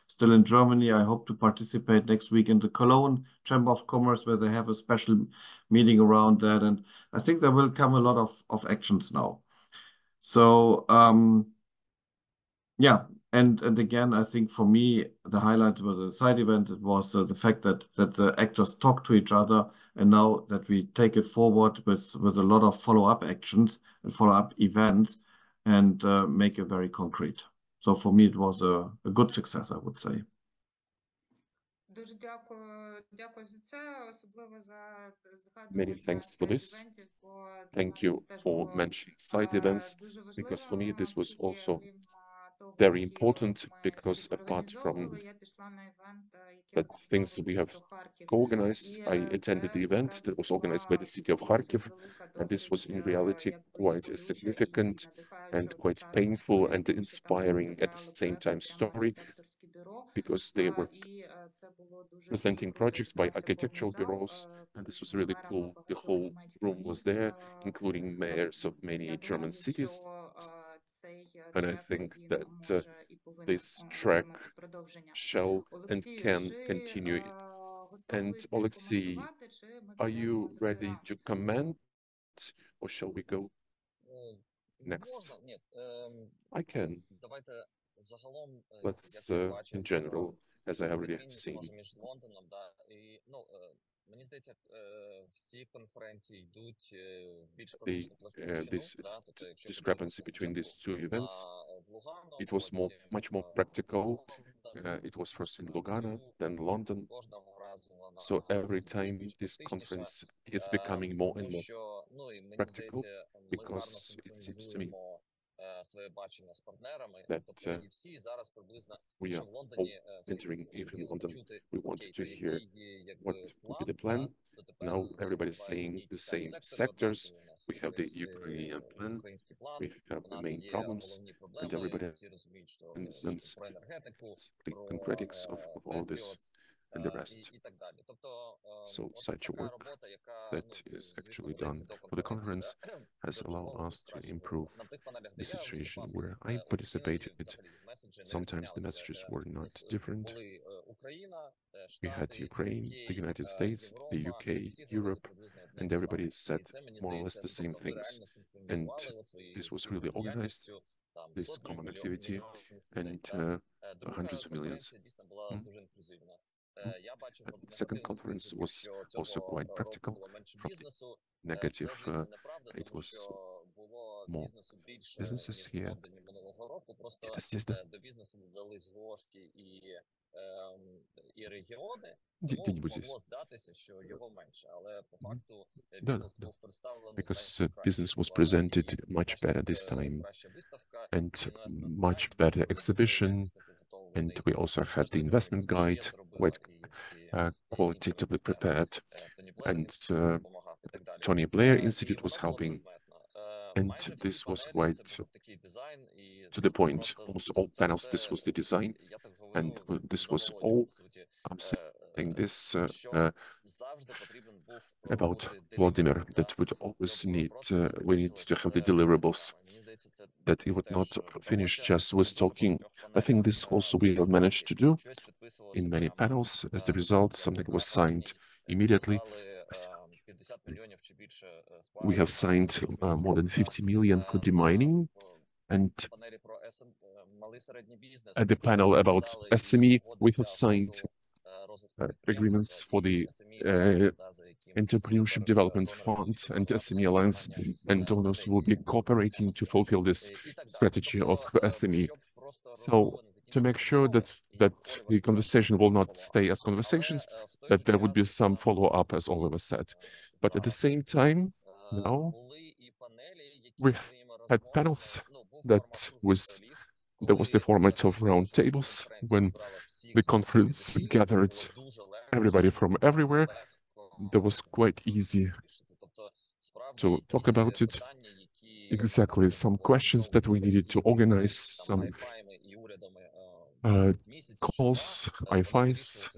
still in Germany. I hope to participate next week in the Cologne Chamber of Commerce, where they have a special meeting around that. And I think there will come a lot of actions now. So yeah, and again, I think for me, the highlights were the side events. It was the fact that the actors talk to each other, and now that we take it forward with a lot of follow-up actions and follow-up events, and make it very concrete. So for me, it was a good success, I would say. Many thanks for this. Thank you for mentioning side events, because for me this was also very important, because apart from the things we have organized, I attended the event that was organized by the city of Kharkiv, and this was in reality quite a significant and quite painful and inspiring at the same time story, because they were presenting projects by architectural bureaus, and this was really cool. The whole room was there, including mayors of many German cities, and I think that this track shall and can continue. And Oleksii, are you ready to comment, or shall we go next? I can. Let's, in general, as I already have seen, this discrepancy between these two events, it was much more practical. It was first in Lugano, then London. So every time this conference is becoming more and more practical, because it seems to me that we are all entering, if in London, we wanted to hear what would be the plan. Now everybody's saying the same sectors. We have the Ukrainian plan, we have the main problems, and everybody understands the concretics of all this and the rest. So such a work that is actually done for the conference has allowed us to improve the situation where I participated. Sometimes the messages were not different. We had Ukraine, the United States, the UK, Europe, and everybody said more or less the same things. And this was really organized, this common activity, and hundreds of millions. The second conference was also quite practical. From the negative, it was more businesses here. Где-нибудь здесь. Да, да. Because business was presented much better this time, and much better exhibition, and we also had the investment guide quite qualitatively prepared, and Tony Blair Institute was helping, and this was quite to the point. Almost all panels, this was the design, and this was all. I'm saying this about Volodymyr, that would always need, we need to have the deliverables, that it would not finish just with talking. I think this also we have managed to do in many panels. As the result, something was signed immediately. We have signed more than 50 million for demining, And at the panel about SME, we have signed agreements for the Entrepreneurship Development Fund and SME Alliance, and donors will be cooperating to fulfill this strategy of SME. So to make sure that the conversation will not stay as conversations, that there would be some follow-up, as Oliver said. But at the same time, now we had panels that was the format of round tables when the conference gathered everybody from everywhere. That was quite easy to talk about it. Exactly, some questions that we needed to organize, some calls, IFIs.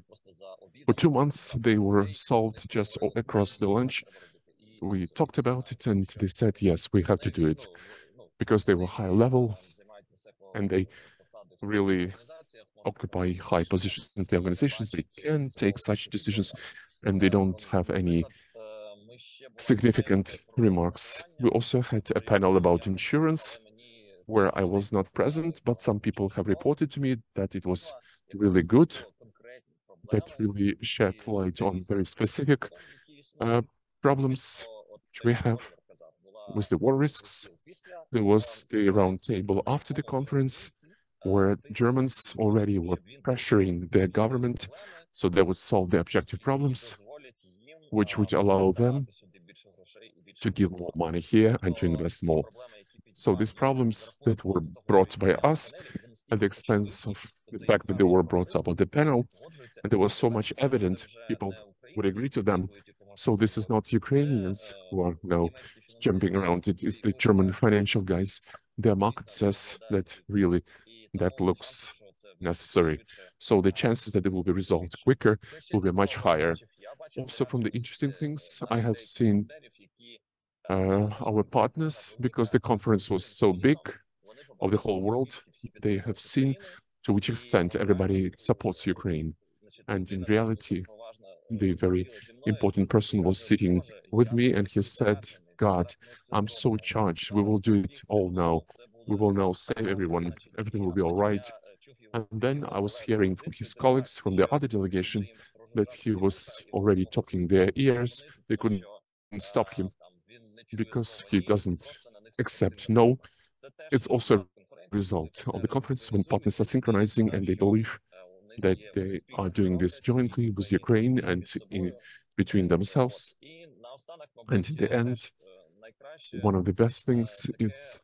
For 2 months, they were solved just across the lunch. We talked about it and they said, yes, we have to do it because they were high level and they really occupy high positions in the organizations. They can take such decisions and they don't have any significant remarks. We also had a panel about insurance where I was not present, but some people have reported to me that it was really good, that really shed light on very specific problems which we have with the war risks. There was the round table after the conference where Germans already were pressuring their government so they would solve the objective problems, which would allow them to give more money here and to invest more. So these problems that were brought by us at the expense of the fact that they were brought up on the panel, and there was so much evidence, people would agree to them. So this is not Ukrainians who are now jumping around. It is the German financial guys. Their market says that really that looks necessary. So the chances that it will be resolved quicker will be much higher. Also, from the interesting things, I have seen our partners, because the conference was so big of the whole world, they have seen to which extent everybody supports Ukraine. And in reality, the very important person was sitting with me and he said, God, I'm so charged. We will do it all now. We will now save everyone. Everything will be all right. And then I was hearing from his colleagues from the other delegation that he was already talking their ears. They couldn't stop him because he doesn't accept no. It's also a result of the conference when partners are synchronizing and they believe that they are doing this jointly with Ukraine and between themselves. And in the end, one of the best things is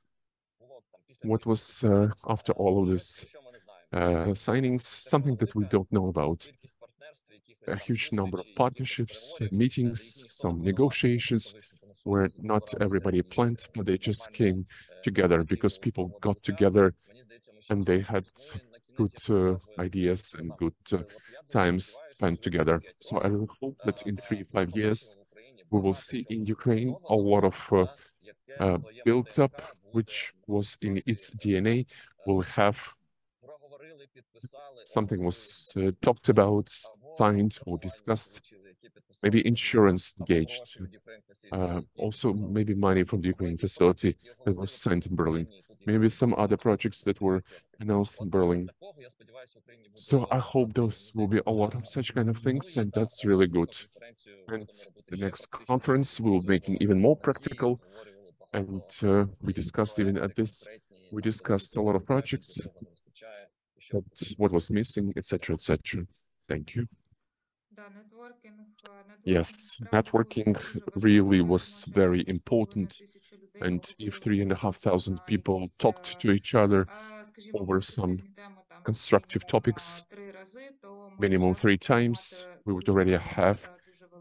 what was after all of this signings, something that we don't know about. A huge number of partnerships, meetings, some negotiations where not everybody planned, but they just came together because people got together and they had good ideas and good times spent together. So I will hope that in 3-5 years, we will see in Ukraine a lot of built up, which was in its DNA, will have something was talked about, signed or discussed, maybe insurance engaged, also maybe money from the Ukraine facility that was signed in Berlin, maybe some other projects that were announced in Berlin. So I hope those will be a lot of such kind of things, and that's really good. And the next conference will make it even more practical. And we discussed even at this, we discussed a lot of projects, what was missing, etc., etc. Thank you. Yes, networking really was very important. And if 3,500 people talked to each other over some constructive topics, minimum 3 times, we would already have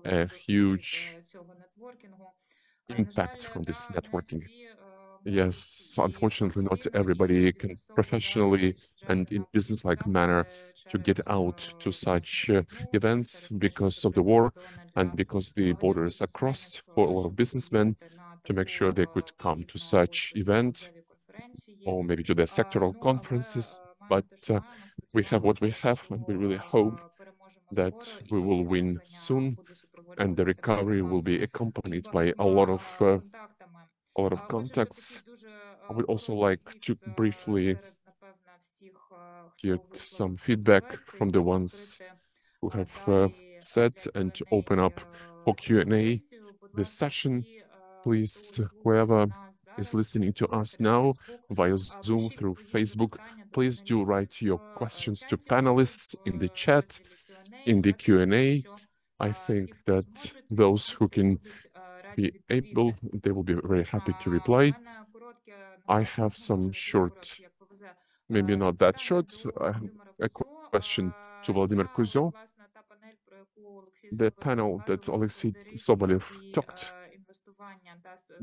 a huge impact from this networking. Yes, unfortunately, not everybody can professionally and in business-like manner to get out to such events because of the war and because the borders are crossed for a lot of businessmen to make sure they could come to such event or maybe to their sectoral conferences. But we have what we have, and we really hope that we will win soon and the recovery will be accompanied by a lot of contacts I would also like to briefly get some feedback from the ones who have said and to open up for Q&A this session. Please, whoever is listening to us now via Zoom through Facebook, please do write your questions to panelists in the chat, in the Q&A. I think that those who can be able, they will be very happy to reply. I have some short, maybe not that short, I have a question to Volodymyr Kuzyo. The panel that Oleksii Sobolev talked,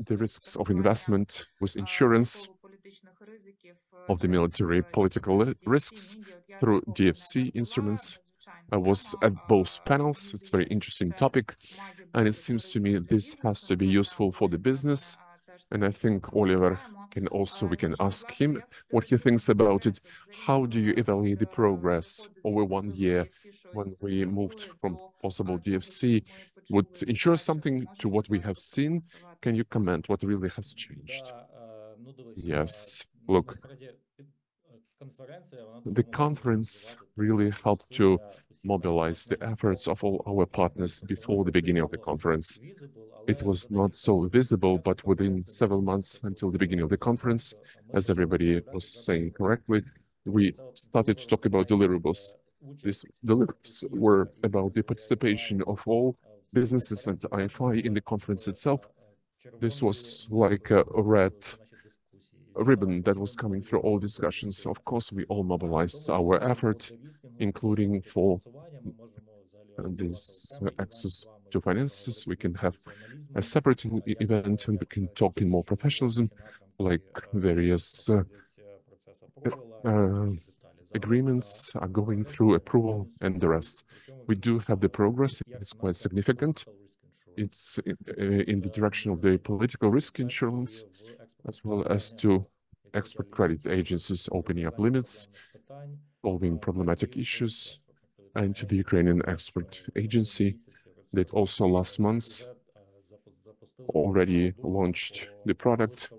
the risks of investment with insurance of the military political risks through DFC instruments. I was at both panels. It's a very interesting topic. And it seems to me this has to be useful for the business. And I think Oliver we can ask him what he thinks about it. How do you evaluate the progress over 1 year when we moved from possible DFC? Would ensure something to what we have seen? Can you comment what really has changed? Yes, look, the conference really helped to mobilize the efforts of all our partners before the beginning of the conference. It was not so visible, but within several months until the beginning of the conference, as everybody was saying correctly, we started to talk about deliverables. These deliverables were about the participation of all businesses and IFI in the conference itself. This was like a red ribbon that was coming through all discussions. Of course, we all mobilized our effort, including for this access to finances. We can have a separate event and we can talk in more professionalism, like various agreements are going through approval and the rest. We do have the progress. It's quite significant. It's in the direction of the political risk insurance, as well as to export credit agencies opening up limits, solving problematic issues, and to the Ukrainian Export Agency that also last month already launched the product,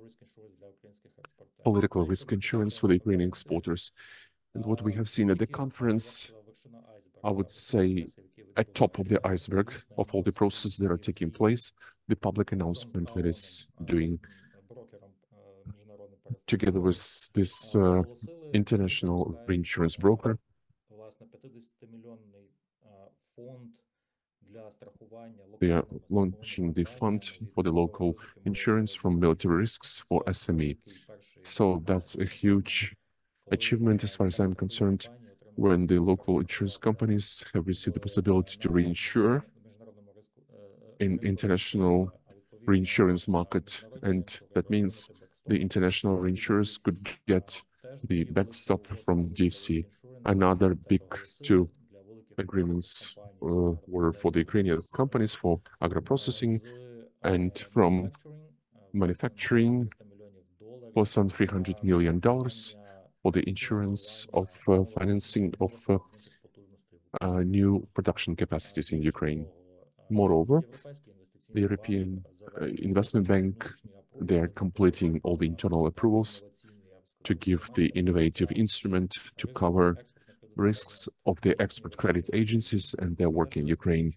political risk insurance for the Ukrainian exporters. And what we have seen at the conference, I would say, at top of the iceberg of all the processes that are taking place, the public announcement that is doing together with this international reinsurance broker. They are launching the fund for the local insurance from military risks for SME. So that's a huge achievement as far as I'm concerned, when the local insurance companies have received the possibility to reinsure in international reinsurance market. And that means the international reinsurers could get the backstop from DFC. Another big two agreements were for the Ukrainian companies for agro-processing and from manufacturing for some $300 million for the insurance of financing of new production capacities in Ukraine. Moreover, the European Investment Bank, they are completing all the internal approvals to give the innovative instrument to cover risks of the export credit agencies and their work in Ukraine.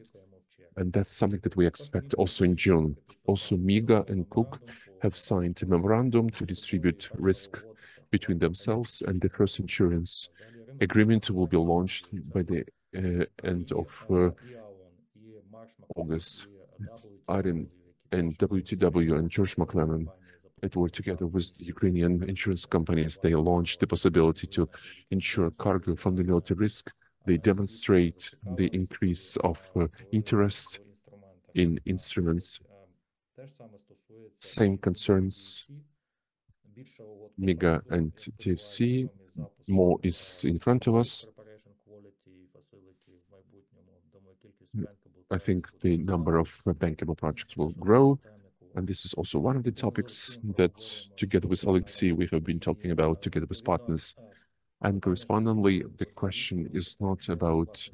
And that's something that we expect also in June. Also, MIGA and Cook have signed a memorandum to distribute risk between themselves, and the first insurance agreement will be launched by the end of August. Iron and WTW and George McLennan, that were together with the Ukrainian insurance companies, they launched the possibility to insure cargo from the military risk. They demonstrate the increase of interest in instruments. Same concerns MIGA and TFC. More is in front of us. I think the number of bankable projects will grow. And this is also one of the topics that, together with Oleksii, we have been talking about together with partners. And correspondingly, the question is not about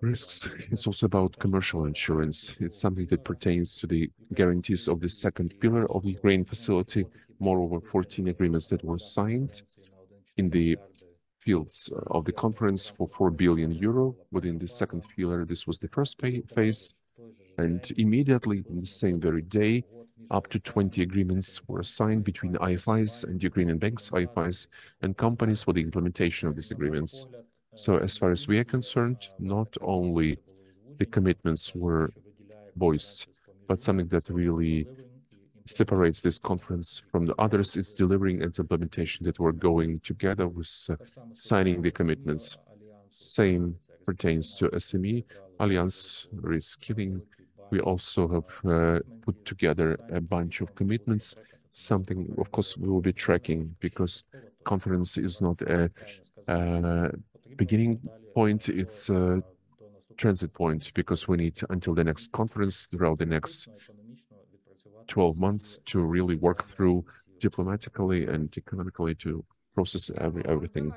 risks, it's also about commercial insurance. It's something that pertains to the guarantees of the second pillar of the Ukraine facility. Moreover, 14 agreements that were signed in the fields of the conference for 4 billion euro. Within the second pillar, this was the first phase. And immediately, in the same very day, up to 20 agreements were signed between IFIs and Ukrainian banks, IFIs, and companies for the implementation of these agreements. So as far as we are concerned, not only the commitments were voiced, but something that really separates this conference from the others is delivering and implementation that were going together with signing the commitments. Same pertains to SME, Alliance Reskilling. We also have put together a bunch of commitments, something, of course, we will be tracking because conference is not a beginning point, it's a transit point because we need until the next conference throughout the next 12 months to really work through diplomatically and economically to process everything.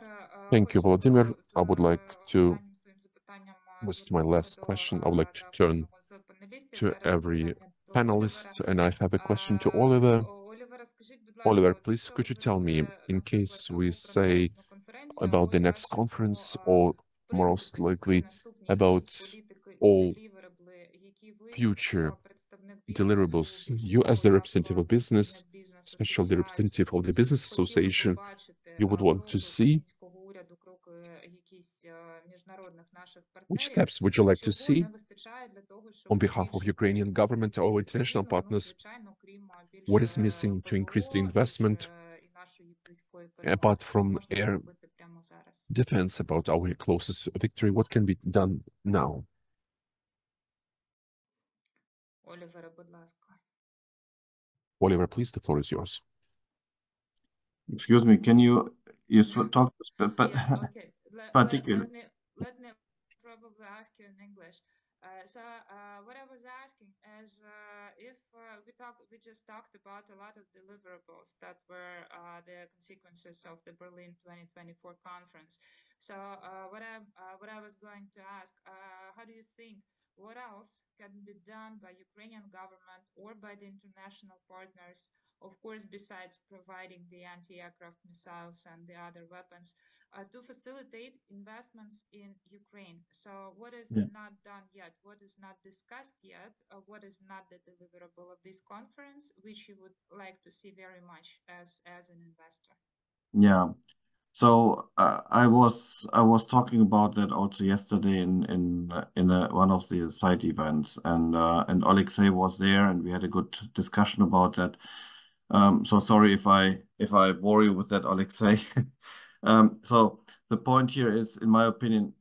Thank you, Volodymyr. I would like to, with my last question, I would like to turn to every panelist, and I have a question to Oliver. Oliver, please, could you tell me, in case we say about the next conference, or most likely about all future deliverables, you as the representative of business, especially the representative of the business association, you would want to see? Which steps would you like to see on behalf of Ukrainian government or international partners? What is missing to increase the investment apart from air defense, about our closest victory? What can be done now? Oliver, please, the floor is yours. Excuse me, can you talk Okay. particularly? Let me probably ask you in English. What I was asking is if we just talked about a lot of deliverables that were the consequences of the Berlin 2024 conference. So what I was going to ask, how do you think, what else can be done by Ukrainian government or by the international partners, of course, besides providing the anti-aircraft missiles and the other weapons, to facilitate investments in Ukraine? So what is not done yet? What is not discussed yet? What is not the deliverable of this conference, which you would like to see very much as an investor? Yeah. So I was talking about that also yesterday in one of the side events, and Oleksii was there, and we had a good discussion about that. So sorry if I bore you with that, Oleksii. So the point here is, in my opinion,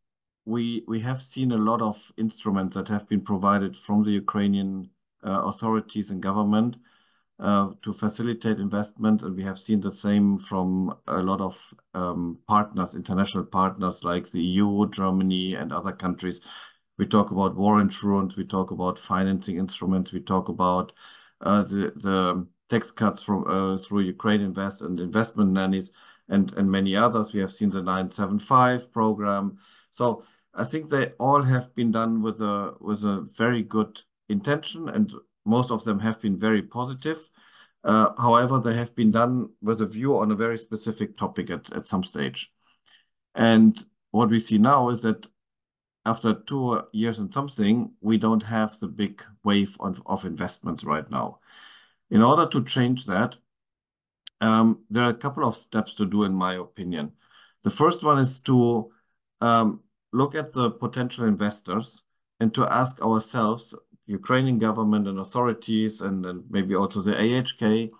we have seen a lot of instruments that have been provided from the Ukrainian authorities and government to facilitate investment, and we have seen the same from a lot of partners, international partners like the EU, Germany, and other countries. We talk about war insurance, we talk about financing instruments, we talk about the tax cuts from through Ukraine Invest and investment nannies, and many others. We have seen the 975 program. So I think they all have been done with a very good intention, and most of them have been very positive. However, they have been done with a view on a very specific topic at some stage. And what we see now is that after 2 years and something, we don't have the big wave of investments right now. In order to change that, there are a couple of steps to do, in my opinion. The first one is to look at the potential investors and to ask ourselves, Ukrainian government and authorities, and maybe also the AHK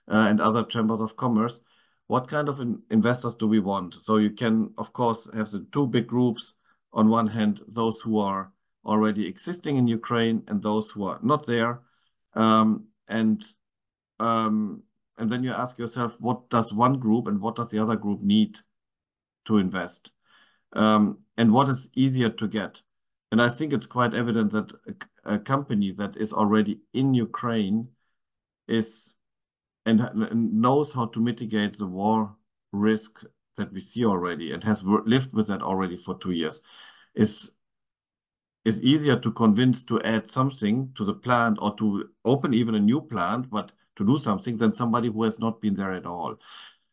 and other chambers of commerce, what kind of investors do we want? So you can, of course, have the two big groups. On one hand, those who are already existing in Ukraine and those who are not there. And then you ask yourself, what does one group and what does the other group need to invest? And what is easier to get? And I think it's quite evident that a company that is already in Ukraine is and knows how to mitigate the war risk that we see already and has lived with that already for 2 years is easier to convince to add something to the plant or to open even a new plant, but to do something than somebody who has not been there at all.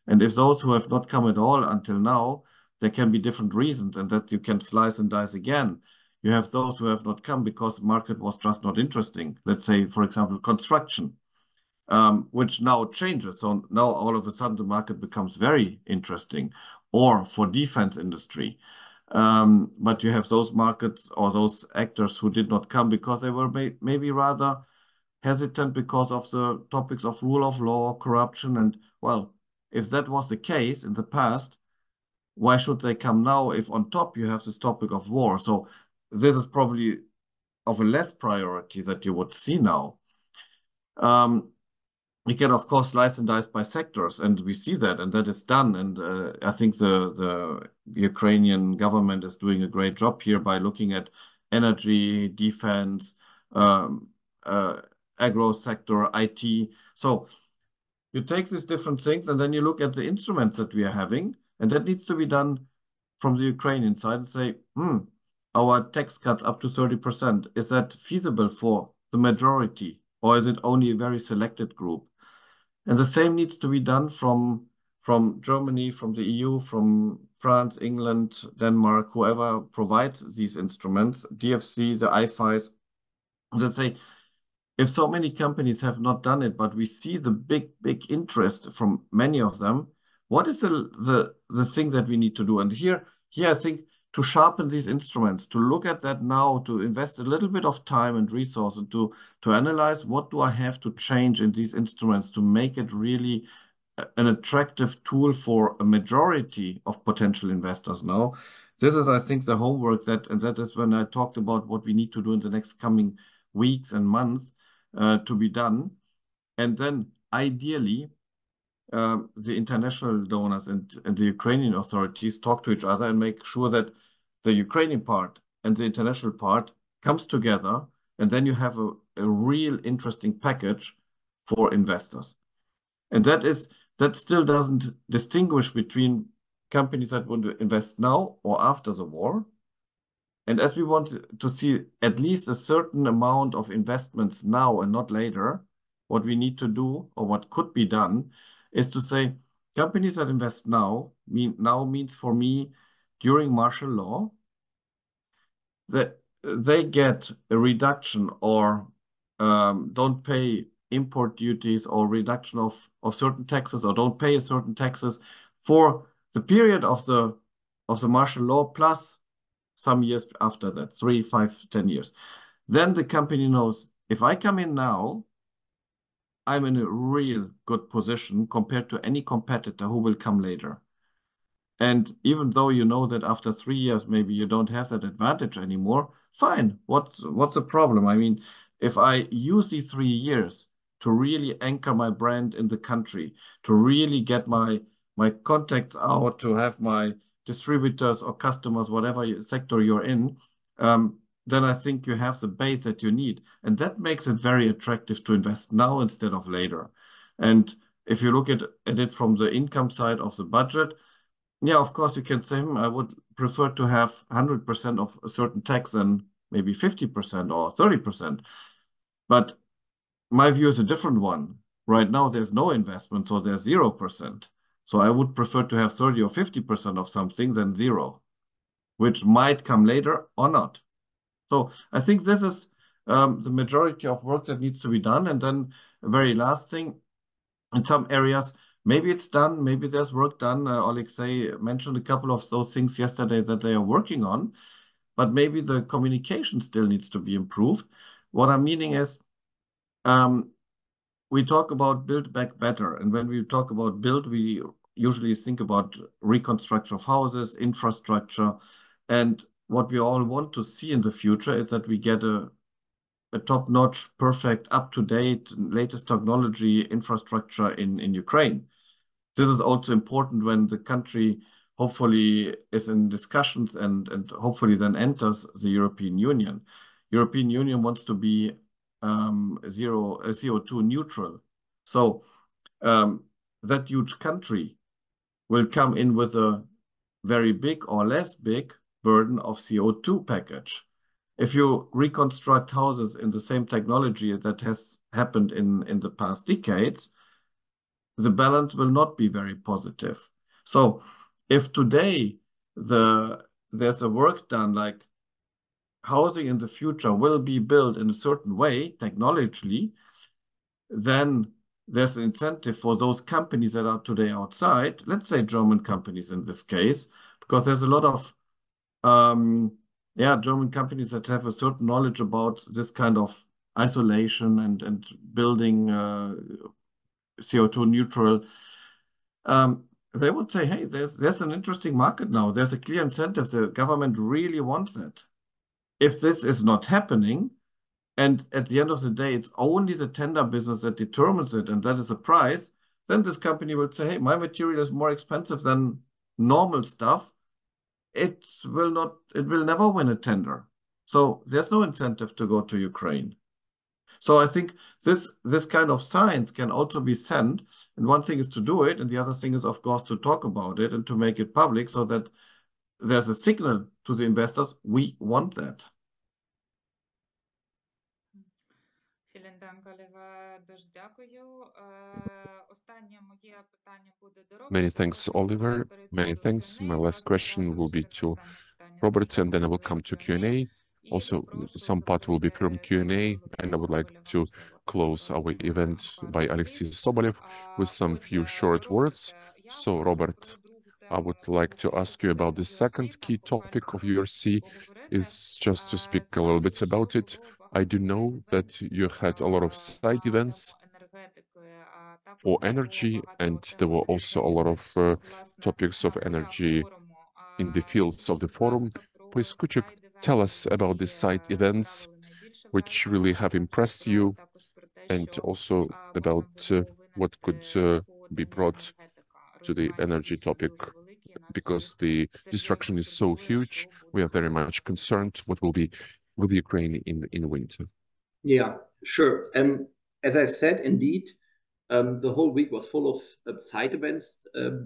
And if those who have not come at all until now, there can be different reasons, and that you can slice and dice again. You have those who have not come because the market was just not interesting. Let's say, for example, construction, which now changes. So now all of a sudden the market becomes very interesting, or for defense industry. But you have those markets or those actors who did not come because they were maybe rather hesitant because of the topics of rule of law, corruption. And well, if that was the case in the past, why should they come now if on top you have this topic of war? So this is probably of a less priority that you would see now. We can, of course, slice and dice by sectors, and we see that, and that is done. And I think the Ukrainian government is doing a great job here by looking at energy, defense, agro sector, IT. So you take these different things, and then you look at the instruments that we are having, and that needs to be done from the Ukrainian side and say, our tax cut up to 30%, is that feasible for the majority, or is it only a very selected group? And the same needs to be done from Germany, from the EU, from France, England, Denmark, whoever provides these instruments, DFC, the IFIs. They say, if so many companies have not done it, but we see the big interest from many of them, what is the thing that we need to do? And here I think to sharpen these instruments, to look at that now, to invest a little bit of time and resources to analyze what do I have to change in these instruments to make it really an attractive tool for a majority of potential investors now. This is, I think, the homework and that is when I talked about what we need to do in the next coming weeks and months to be done. And then ideally, the international donors and the Ukrainian authorities talk to each other and make sure that the Ukrainian part and the international part comes together, and then you have a real interesting package for investors. And that still doesn't distinguish between companies that want to invest now or after the war. And as we want to see at least a certain amount of investments now and not later, what we need to do or what could be done is to say companies that invest now means for me during martial law that they get a reduction or don't pay import duties or reduction of certain taxes or don't pay certain taxes for the period of the martial law plus some years after that, 3, 5, 10 years. Then the company knows if I come in now, I'm in a real good position compared to any competitor who will come later. And even though you know that after 3 years, maybe you don't have that advantage anymore, fine. What's the problem? I mean, if I use these 3 years to really anchor my brand in the country, to really get my contacts out, to have my distributors or customers, whatever sector you're in, then I think you have the base that you need. And that makes it very attractive to invest now instead of later. And if you look at it from the income side of the budget, yeah, of course, you can say, I would prefer to have 100% of a certain tax than maybe 50% or 30%. But my view is a different one. Right now, there's no investment, so there's 0%. So I would prefer to have 30 or 50% of something than 0, which might come later or not. So I think this is the majority of work that needs to be done. And then a very last thing, in some areas, maybe it's done, maybe there's work done. Oleksii mentioned a couple of those things yesterday that they are working on, but maybe the communication still needs to be improved. What I'm meaning is we talk about build back better. And when we talk about build, we usually think about reconstruction of houses, infrastructure. And what we all want to see in the future is that we get a top-notch, perfect, up-to-date, latest technology infrastructure in Ukraine. This is also important when the country hopefully is in discussions and hopefully then enters the European Union. European Union wants to be CO2 neutral. So that huge country will come in with a very big or less big burden of CO2 package. if you reconstruct houses in the same technology that has happened in the past decades, the balance will not be very positive. So if today there's a work done like housing in the future will be built in a certain way, technologically, then there's an incentive for those companies that are today outside, let's say German companies in this case, because there's a lot of German companies that have a certain knowledge about this kind of isolation and building CO2 neutral. They would say, hey, there's an interesting market now. There's a clear incentive. The government really wants it. If this is not happening, and at the end of the day, it's only the tender business that determines it, and that is the price, then this company will say, hey, my material is more expensive than normal stuff. It will never win a tender. So there's no incentive to go to Ukraine. So I think this kind of science can also be sent, and one thing is to do it, and the other thing is, of course, to talk about it and to make it public so that there's a signal to the investors, we want that. Many thanks, Oliver. Many thanks. My last question will be to Robert, and then I will come to Q&A. Also, some part will be from Q&A, and I would like to close our event by Oleksii Sobolev with some few short words. So, Robert, I would like to ask you about the second key topic of URC, is just to speak a little bit about it. I do know that you had a lot of side events for energy, and there were also a lot of topics of energy in the fields of the forum. Please, could you tell us about the side events which really have impressed you, and also about what could be brought to the energy topic, because the destruction is so huge. We are very much concerned what will be with Ukraine in winter. Yeah, sure. As I said, indeed, the whole week was full of side events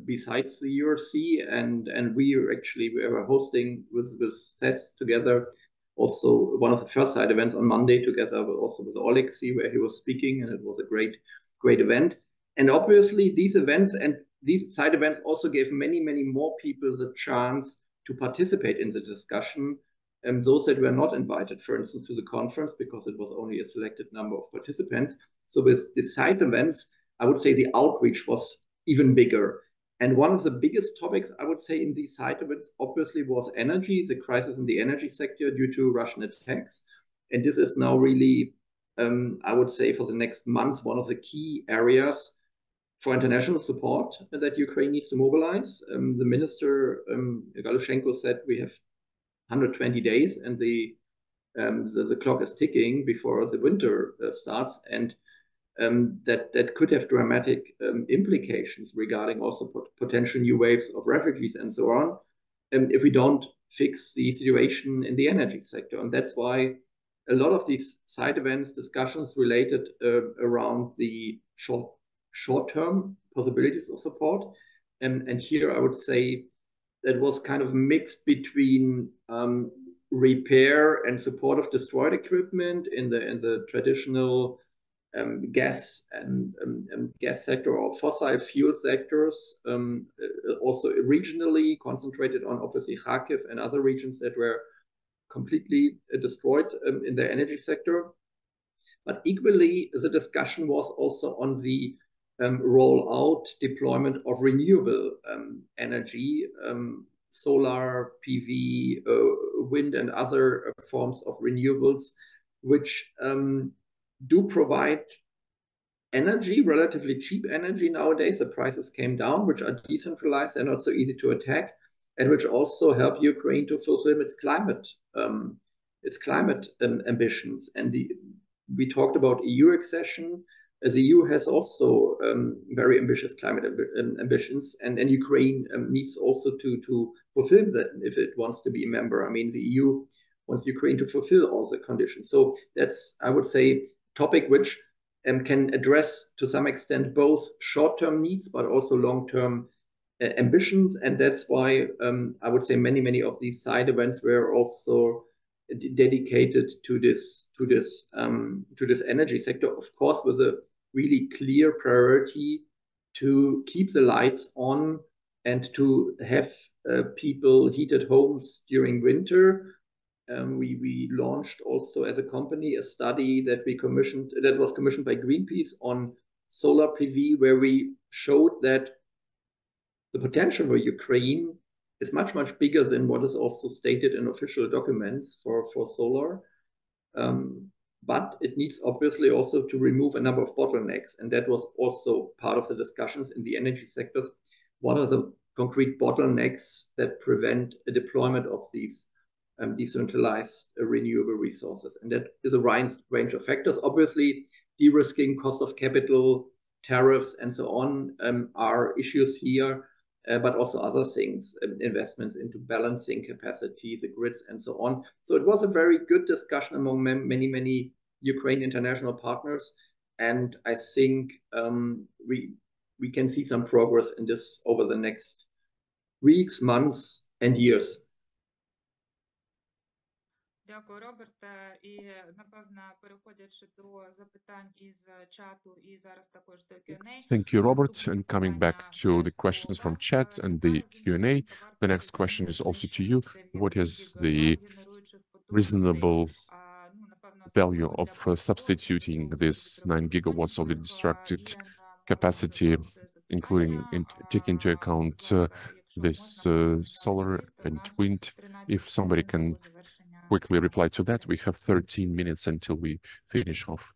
besides the URC, and we were hosting with SETS together. Also, one of the first side events on Monday together, also with Oleksii, where he was speaking, and it was a great event. And obviously, these events and these side events also gave many more people the chance to participate in the discussion. Those that were not invited, for instance, to the conference, because it was only a selected number of participants. So with the side events, I would say the outreach was even bigger. And one of the biggest topics, I would say, in these side events, obviously, was energy, the crisis in the energy sector due to Russian attacks. And this is now really, I would say, for the next months, one of the key areas for international support that Ukraine needs to mobilize. The minister, Galushenko, said we have 120 days, and the clock is ticking before the winter starts, and that could have dramatic implications regarding also potential new waves of refugees and so on, if we don't fix the situation in the energy sector. And that's why a lot of these side events, discussions related around the short-term possibilities of support. And here I would say that was kind of mixed between repair and support of destroyed equipment in the traditional gas and gas sector or fossil fuel sectors, also regionally concentrated on obviously Kharkiv and other regions that were completely destroyed in the energy sector. But equally, the discussion was also on the rollout, deployment of renewable energy, solar, PV, wind, and other forms of renewables, which do provide energy, relatively cheap energy nowadays. The prices came down, which are decentralized and not so easy to attack, and which also help Ukraine to fulfill its climate ambitions. And we talked about EU accession. The EU has also very ambitious climate ambitions, and Ukraine needs also to fulfill that if it wants to be a member. I mean, the EU wants Ukraine to fulfill all the conditions. So that's, I would say, topic which can address to some extent both short-term needs but also long-term ambitions. And that's why I would say many of these side events were also dedicated to this energy sector, of course, with a really clear priority to keep the lights on and to have people heated homes during winter. We launched also as a company a study that was commissioned by Greenpeace on solar PV, where we showed that the potential for Ukraine is much, much bigger than what is also stated in official documents for solar. But it needs obviously also to remove a number of bottlenecks. And that was also part of the discussions in the energy sectors. What are the concrete bottlenecks that prevent a deployment of these decentralized renewable resources? And that is a range of factors. Obviously, de-risking, cost of capital, tariffs, and so on are issues here. But also other things, investments into balancing capacity, the grids, and so on. So it was a very good discussion among many, many Ukrainian international partners. And I think we can see some progress in this over the next weeks, months, and years. Дякую, Роберте. І, напевно, переходячи до запитань із чату і зараз також до Q&A. Thank you, Robert. And coming back to the questions from chat and the Q&A, the next question is also to you. What is the reasonable value of substituting this 9 gigawatts of the distracted capacity, including taking into account this solar and wind? If somebody can quickly reply to that, we have 13 minutes until we finish off.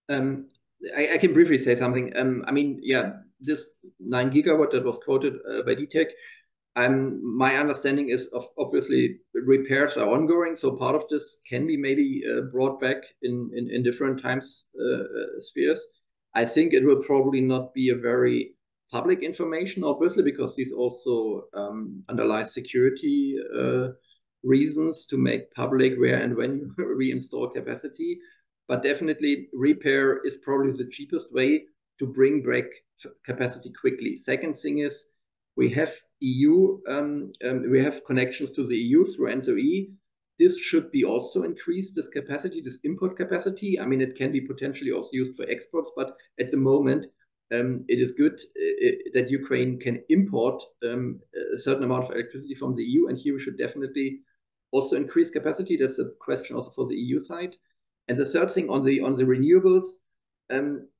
I can briefly say something. I mean, yeah, this 9 gigawatt that was quoted by DTEC, my understanding is obviously repairs are ongoing, so part of this can be maybe brought back in different times spheres. I think it will probably not be a very public information, obviously, because these also underlie security reasons to make public where and when you reinstall capacity. But definitely repair is probably the cheapest way to bring back capacity quickly. Second thing is we have we have connections to the EU through NSOE. This should be also increased, this capacity, this import capacity. I mean, it can be potentially also used for exports, but at the moment, it is good that Ukraine can import a certain amount of electricity from the EU, and here we should definitely also increase capacity. That's a question also for the EU side. And the third thing on the renewables,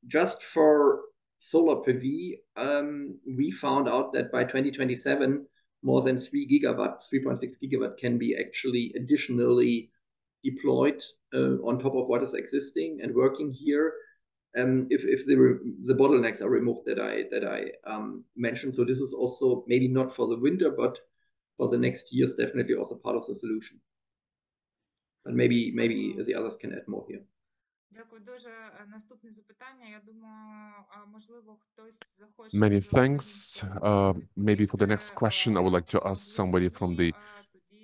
just for solar PV, we found out that by 2027, more than 3.6 gigawatt can be actually additionally deployed on top of what is existing and working here. If the bottlenecks are removed that I mentioned. So this is also maybe not for the winter, but for the next years, definitely also part of the solution. And maybe the others can add more here. Дякую дуже. Наступне запитання. Я думаю, можливо, хтось захоче. Many thanks. Maybe for the next question, I would like to ask somebody from the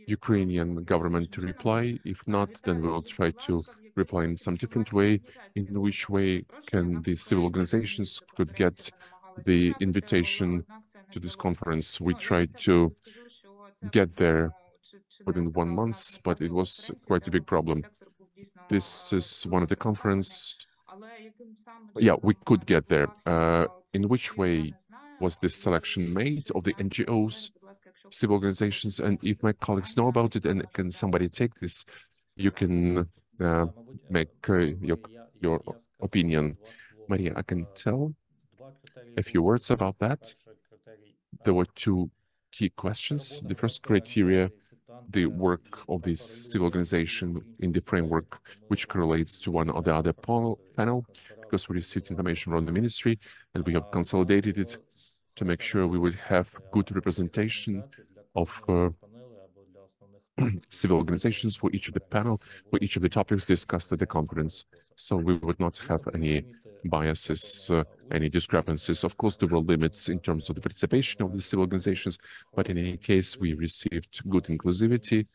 Ukrainian government to reply. If not, then we will try to reply in some different way. In which way can the civil organizations could get the invitation to this conference? We tried to get there within 1 month, but it was quite a big problem. This is one of the conference. Yeah, we could get there. In which way was this selection made of the NGOs, civil organizations? And if my colleagues know about it, and can somebody take this, you can make your opinion. Maria, I can tell a few words about that. There were two key questions. The first criteria, the work of this civil organization in the framework, which correlates to one or the other panel, because we received information from the ministry and we have consolidated it to make sure we would have good representation of civil organizations for each of the panel, for each of the topics discussed at the conference. So we would not have any biases, any discrepancies. Of course, there were limits in terms of the participation of the civil organizations, but in any case, we received good inclusivity,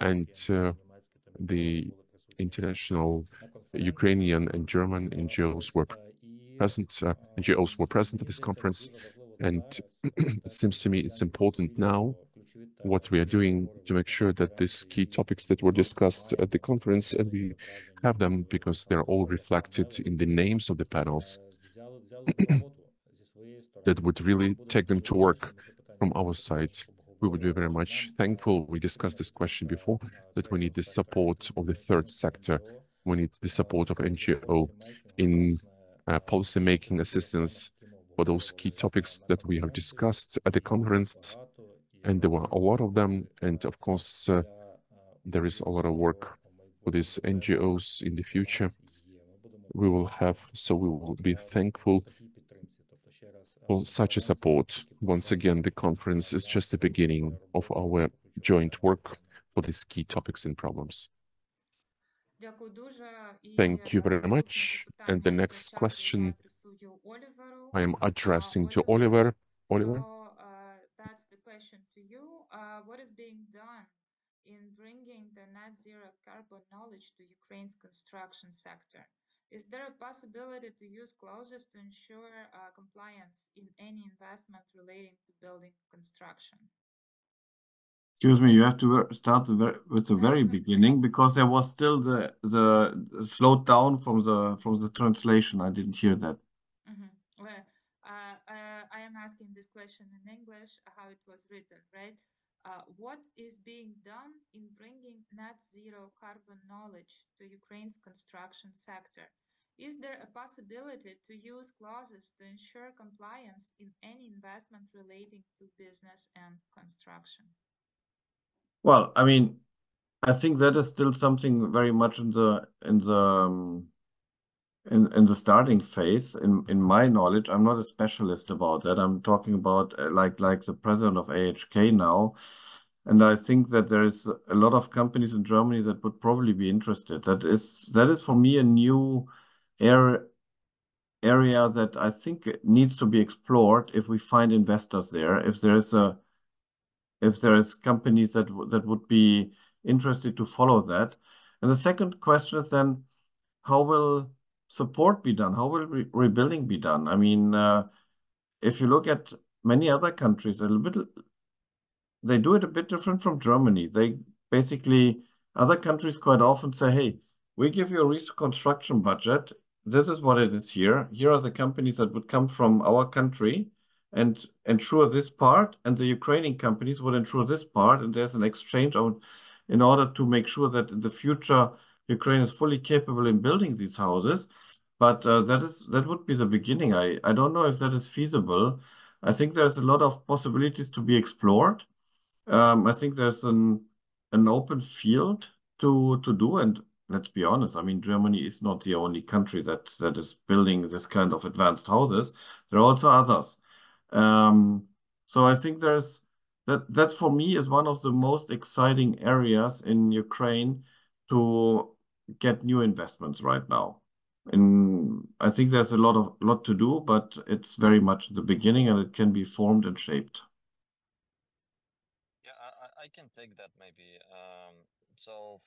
and the international Ukrainian and German NGOs were present. NGOs were present at this conference, and it seems to me it's important now what we are doing to make sure that these key topics that were discussed at the conference, and we have them because they're all reflected in the names of the panels, that would really take them to work from our side. We would be very much thankful. We discussed this question before, that we need the support of the third sector. We need the support of NGO in policy-making assistance for those key topics that we have discussed at the conference. And there were a lot of them. And of course, there is a lot of work for these NGOs in the future. We will be thankful for such a support. Once again, the conference is just the beginning of our joint work for these key topics and problems. Thank you very much. And the next question I am addressing to Oliver. Oliver? That's the question to you. What is being done in bringing the net zero carbon knowledge to Ukraine's construction sector? Is there a possibility to use clauses to ensure compliance in any investment relating to building construction? Excuse me, you have to start with the very beginning, because there was still the slowed down from the translation. I didn't hear that. Well, I am asking this question in English, how it was written, right? What is being done in bringing net zero carbon knowledge to Ukraine's construction sector? Is there a possibility to use clauses to ensure compliance in any investment relating to business and construction? Well, I mean, I think that is still something very much in the starting phase. In my knowledge, I'm not a specialist about that. I'm talking about like the president of AHK now. And I think that there is a lot of companies in Germany that would probably be interested. That is for me a new area that I think needs to be explored if we find investors there. If there is companies that would be interested to follow that. And the second question is then, how will support be done? How will rebuilding be done? I mean, if you look at many other countries, they do it a bit different from Germany. They basically, other countries quite often say, hey, we give you a reconstruction budget. This is what it is here. Here are the companies that would come from our country and ensure this part, and the Ukrainian companies would ensure this part, and there's an exchange in order to make sure that in the future Ukraine is fully capable in building these houses. But that would be the beginning. I don't know if that is feasible. I think there's a lot of possibilities to be explored. I think there's an open field to do, and let's be honest. I mean, Germany is not the only country that is building this kind of advanced houses. There are also others. So I think that for me is one of the most exciting areas in Ukraine to get new investments right now. And I think there's a lot to do, but it's very much the beginning, and it can be formed and shaped. Yeah, I can take that maybe. So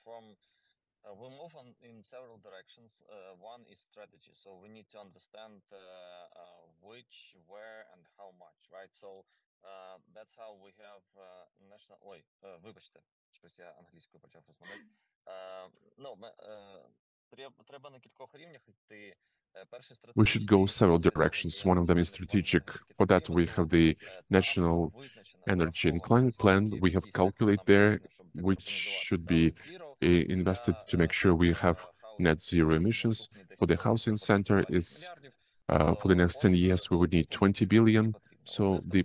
we move on in several directions. One is strategy. So we need to understand which, where, and how much, right? So that's how we have national... Ой, вибачте, щось я англійською почав розмовляти. Ну, треба на кількох рівнях йти. We should go several directions. One of them is strategic. For that, we have the National Energy and Climate Plan. We have calculated there which should be invested to make sure we have net zero emissions. For the housing center, for the next 10 years, we would need 20 billion. So the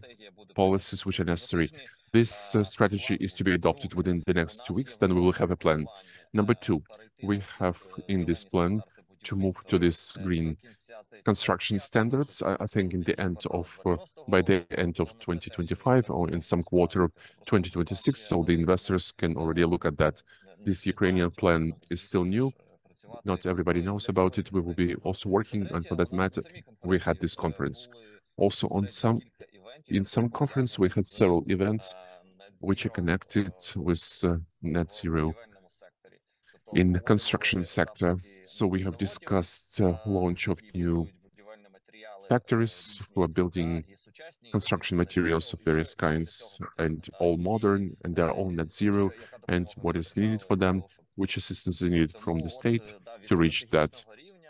policies which are necessary. This strategy is to be adopted within the next 2 weeks. Then we will have a plan. Number two, we have in this plan to move to this green construction standards. I think by the end of 2025 or in some quarter of 2026, so the investors can already look at that. This Ukrainian plan is still new. Not everybody knows about it. We will be also working, and for that matter, we had this conference. Also, in some conference, we had several events which are connected with net zero in the construction sector. So we have discussed launch of new factories who are building construction materials of various kinds, and all modern, and they're all net zero, and what is needed for them, which assistance is needed from the state to reach that.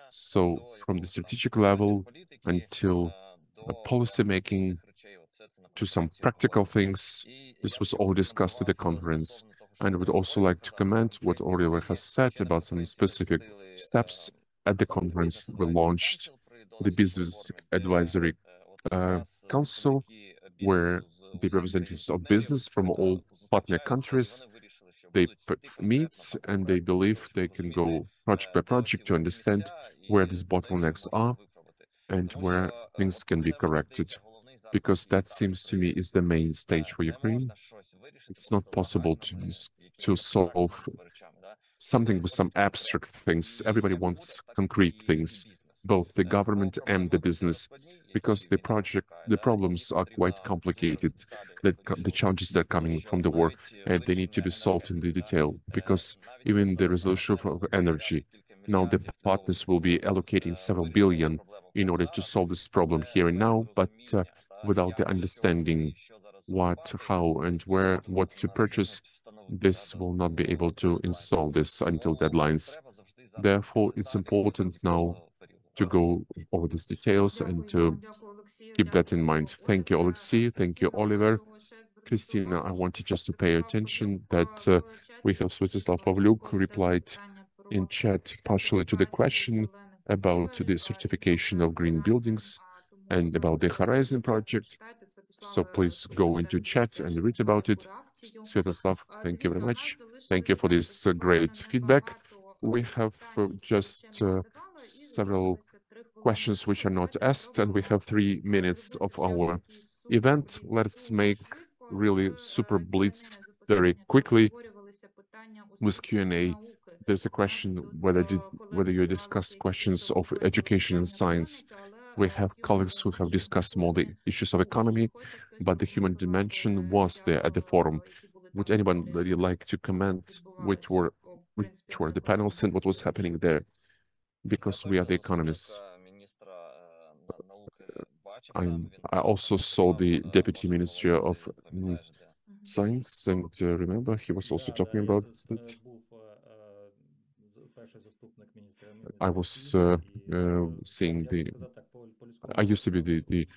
So from the strategic level until policy making to some practical things, this was all discussed at the conference. And I would also like to comment what Oliver has said about some specific steps at the conference. We launched the Business Advisory Council, where the representatives of business from all partner countries, they meet and they believe they can go project by project to understand where these bottlenecks are and where things can be corrected. Because that seems to me is the main stage for Ukraine. It's not possible to solve something with some abstract things. Everybody wants concrete things, both the government and the business, because the problems are quite complicated. The challenges that are coming from the war, and they need to be solved in the detail. Because even the resolution of energy, now the partners will be allocating several billion in order to solve this problem here and now, but without the understanding what, how, and where, what to purchase, this will not be able to install this until deadlines. Therefore, it's important now to go over these details and to keep that in mind. Thank you, Oleksii. Thank you, Oliver. Christina, I wanted just to pay attention that we have Sviatoslav Pavlyuk who replied in chat partially to the question about the certification of green buildings and about the Horizon project. So please go into chat and read about it. Sviatoslav, thank you very much. Thank you for this great feedback. We have just several questions which are not asked, and we have 3 minutes of our event. Let's make really super blitz very quickly with Q&A. There's a question whether you discussed questions of education and science. We have colleagues who have discussed more the issues of economy, but the human dimension was there at the forum. Would anyone really like to comment which were the panels and what was happening there? Because we are the economists. I also saw the Deputy Minister of Science, and remember, he was also talking about that. I was seeing I used to be the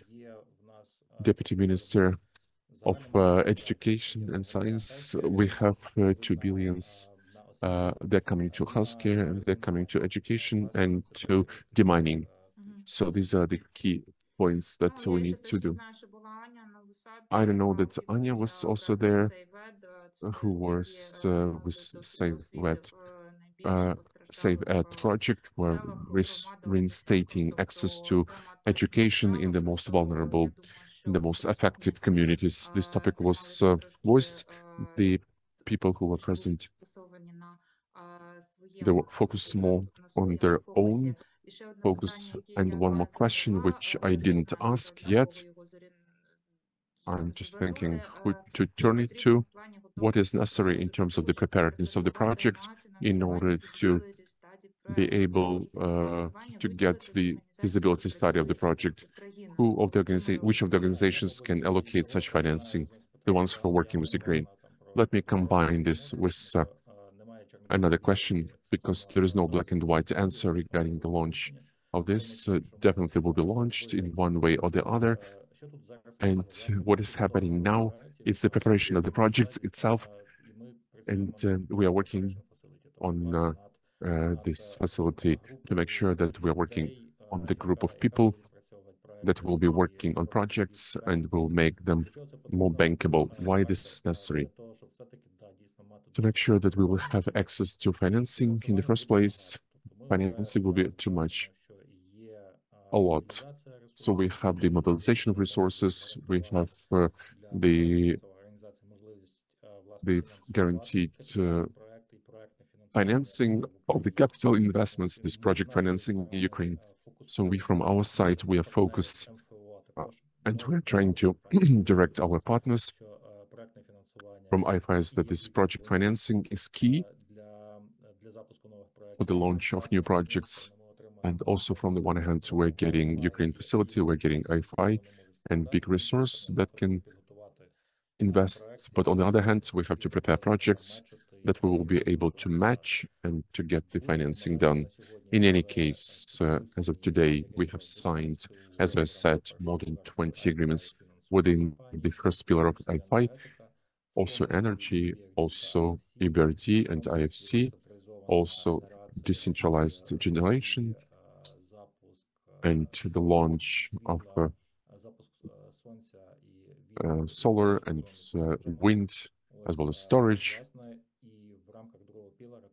Deputy Minister of Education and Science. We have 2 billions. They're coming to healthcare, and they're coming to education and to demining. So these are the key points that we need to do. I don't know that Anya was also there, who was with Save Ed project, where reinstating access to education in the most vulnerable, in the most affected communities. This topic was voiced. The people who were present, they were focused more on their own focus. And one more question, which I didn't ask yet. I'm just thinking who to turn it to. What is necessary in terms of the preparedness of the project in order to be able to get the feasibility study of the project? Which of the organizations can allocate such financing? The ones who are working with Ukraine. Let me combine this with another question, because there is no black and white answer regarding the launch of this. Definitely will be launched in one way or the other. And what is happening now is the preparation of the projects itself. And we are working on this facility to make sure that we are working on the group of people that will be working on projects and will make them more bankable. Why this is necessary? To make sure that we will have access to financing in the first place. Financing will be too much, a lot. So we have the mobilization of resources, we have the guaranteed financing of the capital investments, this project financing in Ukraine. So we, from our side, we are focused and we're trying to direct our partners from IFIs that this project financing is key for the launch of new projects. And also from the one hand, we're getting Ukraine facility, we're getting IFI, and big resource that can invest. But on the other hand, we have to prepare projects that we will be able to match and to get the financing done. In any case, as of today, we have signed, as I said, more than 20 agreements within the first pillar of I5, also energy, also EBRD and IFC, also decentralized generation, and the launch of solar and wind, as well as storage.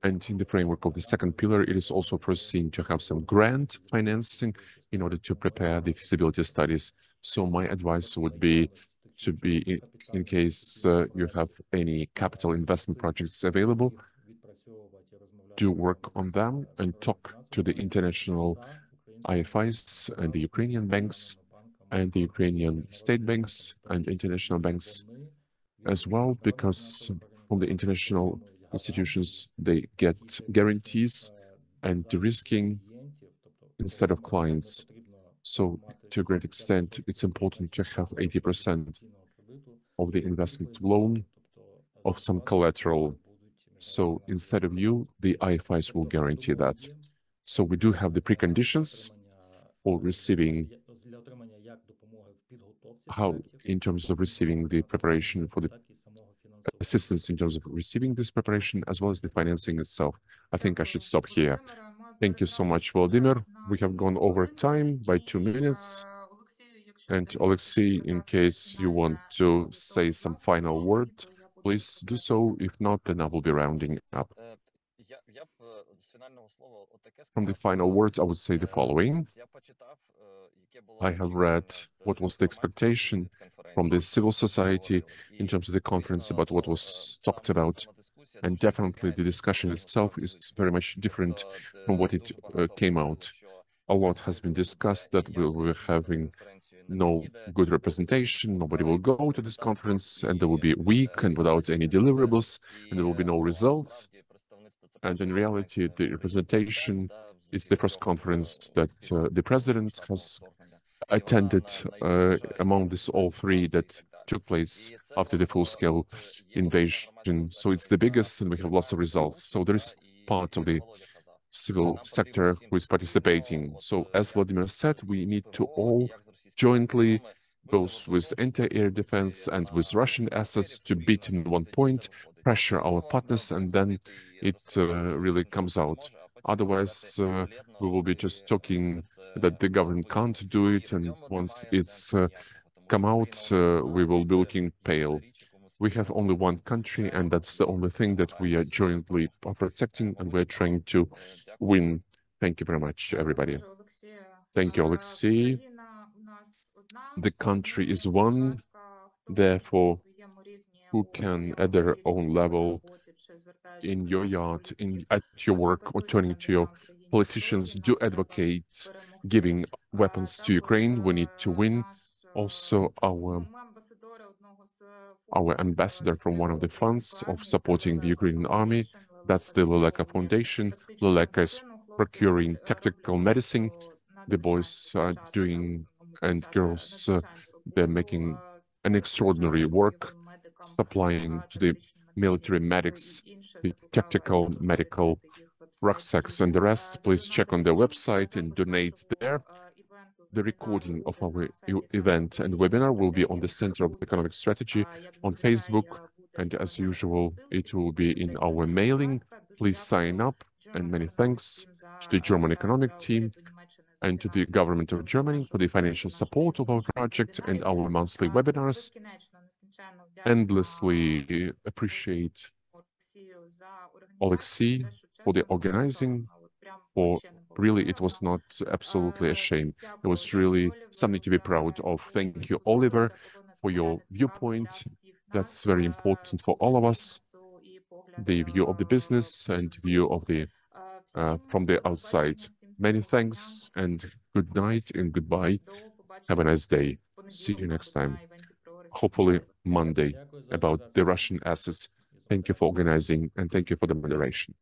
And in the framework of the second pillar, it is also foreseen to have some grant financing in order to prepare the feasibility studies. So my advice would be to be, in case you have any capital investment projects available, do work on them and talk to the international IFIs and the Ukrainian banks and the Ukrainian state banks and international banks as well, because from the international institutions, they get guarantees and de-risking instead of clients. So to a great extent, it's important to have 80% of the investment loan of some collateral. So instead of you, the IFIs will guarantee that. So we do have the preconditions for receiving, how in terms of receiving the preparation for the assistance in terms of receiving this preparation, as well as the financing itself. I think I should stop here. Thank you so much, Volodymyr. We have gone over time by 2 minutes. And Oleksii, in case you want to say some final word, please do so. If not, then I will be rounding up. From the final words, I would say the following. I have read what was the expectation from the civil society in terms of the conference about what was talked about. And definitely the discussion itself is very much different from what it came out. A lot has been discussed that we're having no good representation, nobody will go to this conference, and there will be weak and without any deliverables, and there will be no results. And in reality, the representation is the first conference that the president has attended among this all three that took place after the full-scale invasion. So it's the biggest, and we have lots of results. So there is part of the civil sector who is participating. So as Volodymyr said, we need to all jointly, both with anti-air defense and with Russian assets, to beat in one point, pressure our partners, and then it really comes out. Otherwise, we will be just talking that the government can't do it, and once it's come out, we will be looking pale. We have only one country, and that's the only thing that we are jointly protecting, and we're trying to win. Thank you very much, everybody. Thank you, Oleksii. The country is one, therefore, who can, at their own level, in your yard, at your work, or turning to your politicians, do advocate giving weapons to Ukraine. We need to win. Also, our ambassador from one of the funds of supporting the Ukrainian army, that's the Leleka Foundation. Leleka is procuring tactical medicine. The boys are doing, and girls, they're making an extraordinary work, supplying to the military medics the tactical medical rucksacks and the rest. Please check on their website and donate there. The recording of our event and webinar will be on the Center of Economic Strategy on Facebook, and as usual, it will be in our mailing. Please sign up, and many thanks to the German economic team and to the government of Germany for the financial support of our project and our monthly webinars. Endlessly appreciate Oleksii for the organizing, for really it was not absolutely a shame. It was really something to be proud of. Thank you, Oliver, for your viewpoint. That's very important for all of us. The view of the business and view of the from the outside. Many thanks and good night and goodbye. Have a nice day. See you next time. Hopefully Monday about the Russian assets. Thank you for organizing and thank you for the moderation.